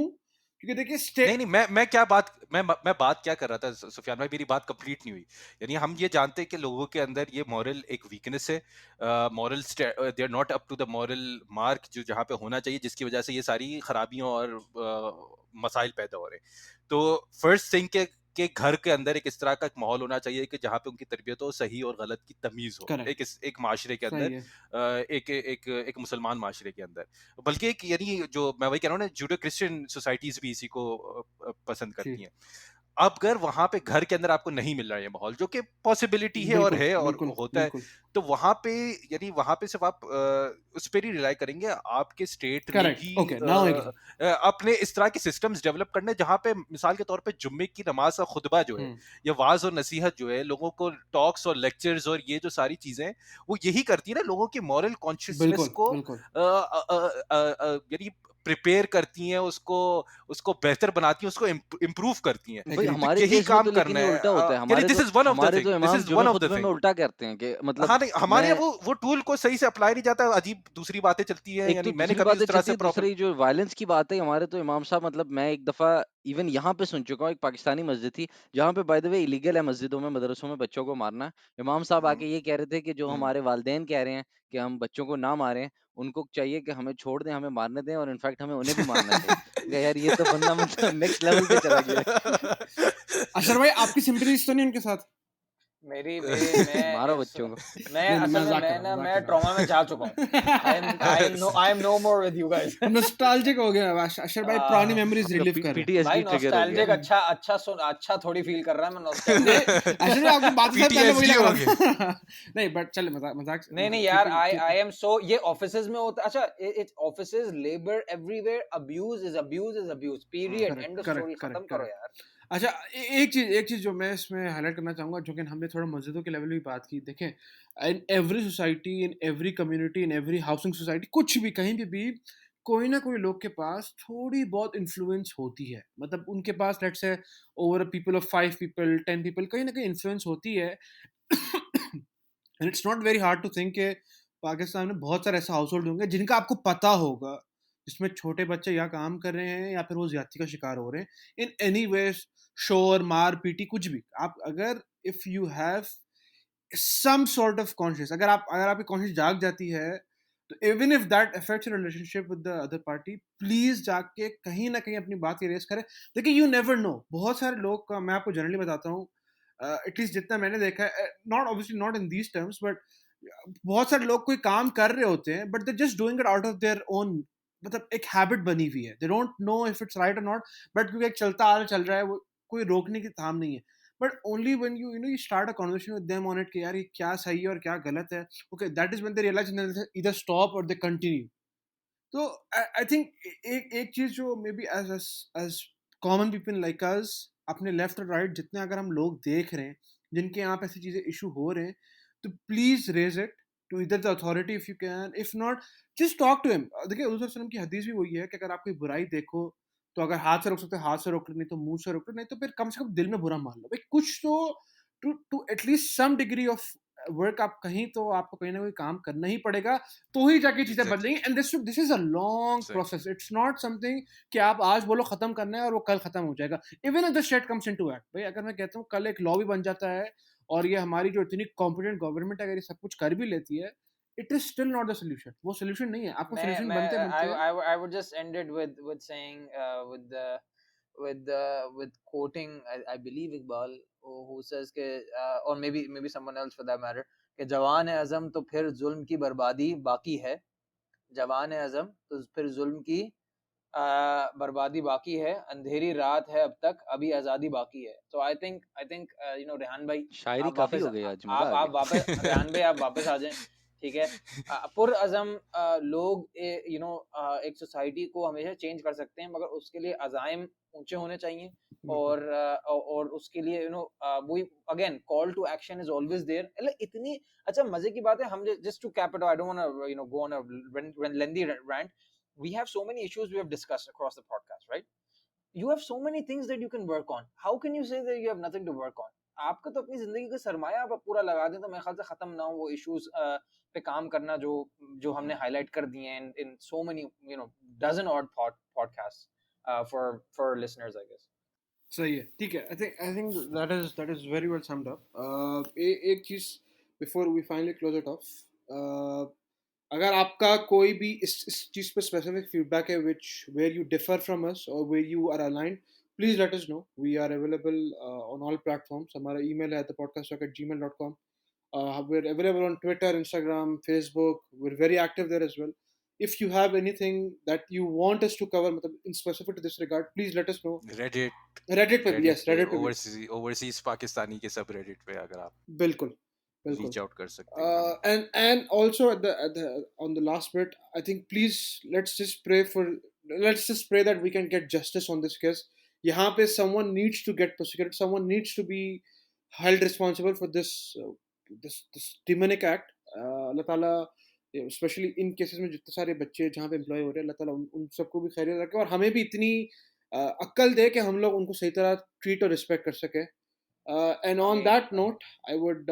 क्योंकि देखिए नहीं स्टेट नहीं मैं बात क्या कर रहा था सुफियान भाई, मेरी बात कंप्लीट नहीं हुई। यानी हम ये जानते हैं कि लोगों के अंदर ये मॉरल एक वीकनेस है, moral they are not up to the moral mark जो जहाँ पे होना चाहिए, जिसकी वजह से ये सारी खराबियां और मसाइल पैदा हो रहे हैं। तो फर्स्ट थिंग के घर के अंदर एक इस तरह का एक माहौल होना चाहिए कि जहाँ पे उनकी तरबियत हो, सही और गलत की तमीज हो, करेक्ट एक माशरे के सही अंदर, है एक मुसलमान माशरे के अंदर। बल्कि एक यानी जो मैं वही कह रहा हूँ ना, जूडो क्रिश्चियन सोसाइटीज भी इसी को पसंद जी करती हैं। अब अगर वहां पे घर के अंदर आपको नहीं मिल रहा है ये माहौल, जो कि पॉसिबिलिटी है और बिल्कुल है और बिल्कुल होता है, बिल्कुल तो वहां पे यानी वहां पे सिर्फ आप उस पर ही रिलाई करेंगे। आपके स्टेट ने करेक्ट भी ओके नाउ आई गेट अपने इस तरह के सिस्टम्स डेवलप करने, जहां पे मिसाल के तौर पे जुम्मे की नमाज का खुतबा जो है या वाज और नसीहत जो है, लोगों को टॉक्स और लेक्चर्स और ये जो सारी चीजें हैं, वो यही करती है ना, लोगों की मॉरल कॉन्शियसनेस बिल्कुल को बिल्कुल यानी प्रिपेयर करती हैं, उसको बेहतर बनाती हैं, उसको इम्प्रूव करती हैं। भाई एग्री तो हमारे यही केस में काम तो लेकिन करना ये है। उल्टा होता है, यानी this is one of the हमारे थिंग, तो दिस इमाम इज जुमे वन ऑफ द खुतबे में थिंग। उल्टा करते हैं कि मतलब हाँ नहीं, हमारे मैं यहाँ वो टूल को सही से अप्लाई नहीं जाता, अजीब दूसरी बातें चलती हैं। एक यानी तो मैंने दूसरी कभी बातें उस तरह चलती से है, प्रॉपर दूसरी जो वायलेंस की बात है, हमारे तो इमाम साहब, मतलब मैं एक दफा इवन यहाँ पे सुन चुका हूँ, एक पाकिस्तानी मस्जिद थी जहाँ पे बाय द वे इलीगल है मस्जिदों में मदरसों में बच्चों को मारना। इमाम साहब आके ये कह रहे थे कि जो हमारे वालिदैन कह रहे हैं कि हम बच्चों को ना मारें, उनको चाहिए कि हमें छोड़ दें, हमें मारने दें, और इनफैक्ट हमें उन्हें भी मारना चाहिए। मैं कहा, यार ये तो बंदा मतलब नेक्स्ट लेवल पे चला गया है। अशर भाई आपकी सिंपैथीज तो नहीं उनके साथ? मेरी मेरी मैं मारो इस बच्चों को। मैं नहीं असल में मजाक कर मैं रहा हूँ ना मजाक मैं कर रहा ट्रॉमा में जा चुका हूँ। I am no more with you guys. हूँ नॉस्टैल्जिक हो गया अशर भाई, पुरानी मेमोरीज आपका रिलीव कर रहे हैं। भाई PTSD ट्रिगर हो गया। नॉस्टैल्जिक अच्छा थोड़ी फील कर रहा है मैं नहीं नॉस्टैल्जिक। अशर भाई आपकी बात से पहले वही PTSD लग हो रहा था। नहीं बट चले मजाक मजाक नहीं नहीं यार, आई एम सो, ये ऑफिसेज में होता, अच्छा it's offices, labour everywhere, abuse is abuse period, correct end of story, correct खत्म करेक्ट करो करेक्ट यार। अच्छा एक चीज जो मैं इसमें हाईलाइट करना चाहूंगा, जो कि हमने थोड़ा मस्जिदों के लेवल पे बात की, देखें in every society, in every community, in every housing society, कुछ भी कहीं भी कोई ना कोई लोग के पास थोड़ी बहुत इन्फ्लुएंस होती है, मतलब उनके पास let's say over a people of 5 people 10 people कहीं ना कहीं इन्फ्लुएंस होती है। And it's not very hard to think के पाकिस्तान में बहुत सारे ऐसे हाउस होल्ड होंगे जिनका आपको पता होगा, जिसमें छोटे बच्चे या काम कर रहे हैं या फिर वो ज्यादती का शिकार हो रहे हैं इन एनी वे, शोर मार पीटी कुछ भी। आप अगर if you have some sort of conscious, अगर आपकी कॉन्शियस जाग जाती है, तो even if that affects your relationship with the other party, please जाके कहीं ना कहीं अपनी बात की रेस करें। देखिए यू नेवर नो, बहुत सारे लोग का मैं आपको जनरली बताता हूँ, एटलीस्ट जितना मैंने देखा है, not obviously not in these terms, but बहुत सारे लोग कोई काम कर रहे होते हैं but they just doing it out of their own, मतलब एक हैबिट बनी हुई है, they don't know if it's right और नॉट, बट क्योंकि एक चलता आ चल रहा है, वो कोई रोकने की थाम नहीं है। But only when you start a conversation with them on it कि यार ये क्या सही है और क्या गलत है, okay that is when they realize either stop और दे कंटिन्यू। तो आई थिंक एक चीज जो may be as common people like us, अपने लेफ्ट और राइट जितने अगर हम लोग देख रहे हैं जिनके यहाँ पे ऐसी चीजें इशू हो रहे हैं, तो प्लीज रेज इट टू इधर the authority if you can, if not just talk to him. देखिए हुजूर सल्लल्लाहु अलैहि वसल्लम की हदीस भी वही है कि अगर आप कोई बुराई देखो तो अगर हाथ से रोक सकते हो हाथ से रोक लो, नहीं तो मुंह से रोक लो, नहीं तो फिर कम से कम दिल में बुरा मान लो भाई, कुछ तो to at least some degree of work आप कहीं तो आपको कहीं ना कोई काम करना ही पड़ेगा, तो ही जाके चीजें Exactly. बदलेंगी। And this is a long Exactly. Process, it's not something कि आप आज बोलो खत्म करना है और वो कल खत्म हो जाएगा। Even if the state comes into act, भाई अगर मैं कहता हूँ कल एक लॉ भी बन जाता है और ये हमारी जो इतनी कॉम्पिटेंट गवर्नमेंट अगर ये सब कुछ कर भी लेती है, it is still not the solution. वो सोल्यूशन नहीं है, आपको सोल्यूशन बनते बनते I would just end it with saying with quoting I believe Iqbal, who says के or maybe someone else for that matter, कि जवान है अज़म तो फिर जुल्म की बर्बादी बाकी है, जवान है अज़म तो फिर जुल्म की बर्बादी बाकी है, अंधेरी रात है अब तक अभी आज़ादी बाकी है। तो आई थिंक रेहान भाई शायरी आप काफी वापस हो गई आज, मजा आ आप गया। वापस रेहान भाई आप वापस आ जाएं, ठीक है पुरअज़म लोग यू नो एक सोसाइटी को हमेशा चेंज कर सकते हैं, मगर उसके लिए अज़ाइम ऊंचे होने चाहिए और उसके लिए you know we again call to action is always there. मतलब इतनी अच्छा मजे की बात है, हम just to cap it off, I don't want to you know go on a when lengthy rant. We have so many issues we have discussed across the podcast, right? You have so many things that you can work on. How can you say that you have nothing to work on? आपका तो अपनी जिंदगी का सरमाया आप पूरा लगा दें तो मेरे ख्याल से खत्म ना हो वो इश्यूज पे काम करना जो जो हमने हाईलाइट कर दिए हैं in so many you know dozen odd podcasts for listeners, I guess. सही है, ठीक है. I think that is very well summed up. एक चीज before we finally close it off, अगर आपका कोई भी इस चीज पे specific feedback है where you differ from us or where you are aligned, please let us know. We are available on all platforms. हमारा email है thepodcasttalk@gmail.com. We're available on Twitter, Instagram, Facebook. We're very active there as well. If you have anything that you want us to cover in specific to this regard, please let us know. Reddit पे yes, Reddit पे overseas Pakistani के सब Reddit पे अगर आप बिल्कुल reach out कर सकते हैं. And also at the on the last bit, I think please let's just pray that we can get justice on this case. यहाँ पे someone needs to get prosecuted, someone needs to be held responsible for this demonic act. अल्लाह ताला specially in cases में जितने सारे बच्चे जहाँ पे employ हो रहे हैं, अल्लाह ताला उन सबको भी खैरियत रखे और हमें भी इतनी अक्ल दे कि हम लोग उनको सही तरह ट्रीट और रिस्पेक्ट कर सके. And on that note, I would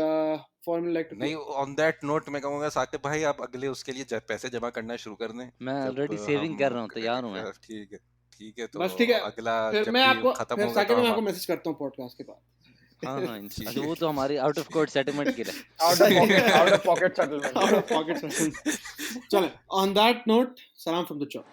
formally like to... नहीं, on that note मैं कहूँगा साकिब भाई आप अगले उसके लिए पैसे जमा करना शुरू कर दें. मैं ऑलरेडी सेविंग कर रहा हूँ, तैयार हूँ मैं. ठीक है तो बस ठीक है, अगला फिर मैं आपको साकिब मैं आपको मैसेज करता हूँ पॉडकास्ट के बाद. हाँ अच्छा वो तो हमारी आउट ऑफ कोर्ट सेटलमेंट के लिए. out of pocket settlement. चले, on that note, salam from the chop.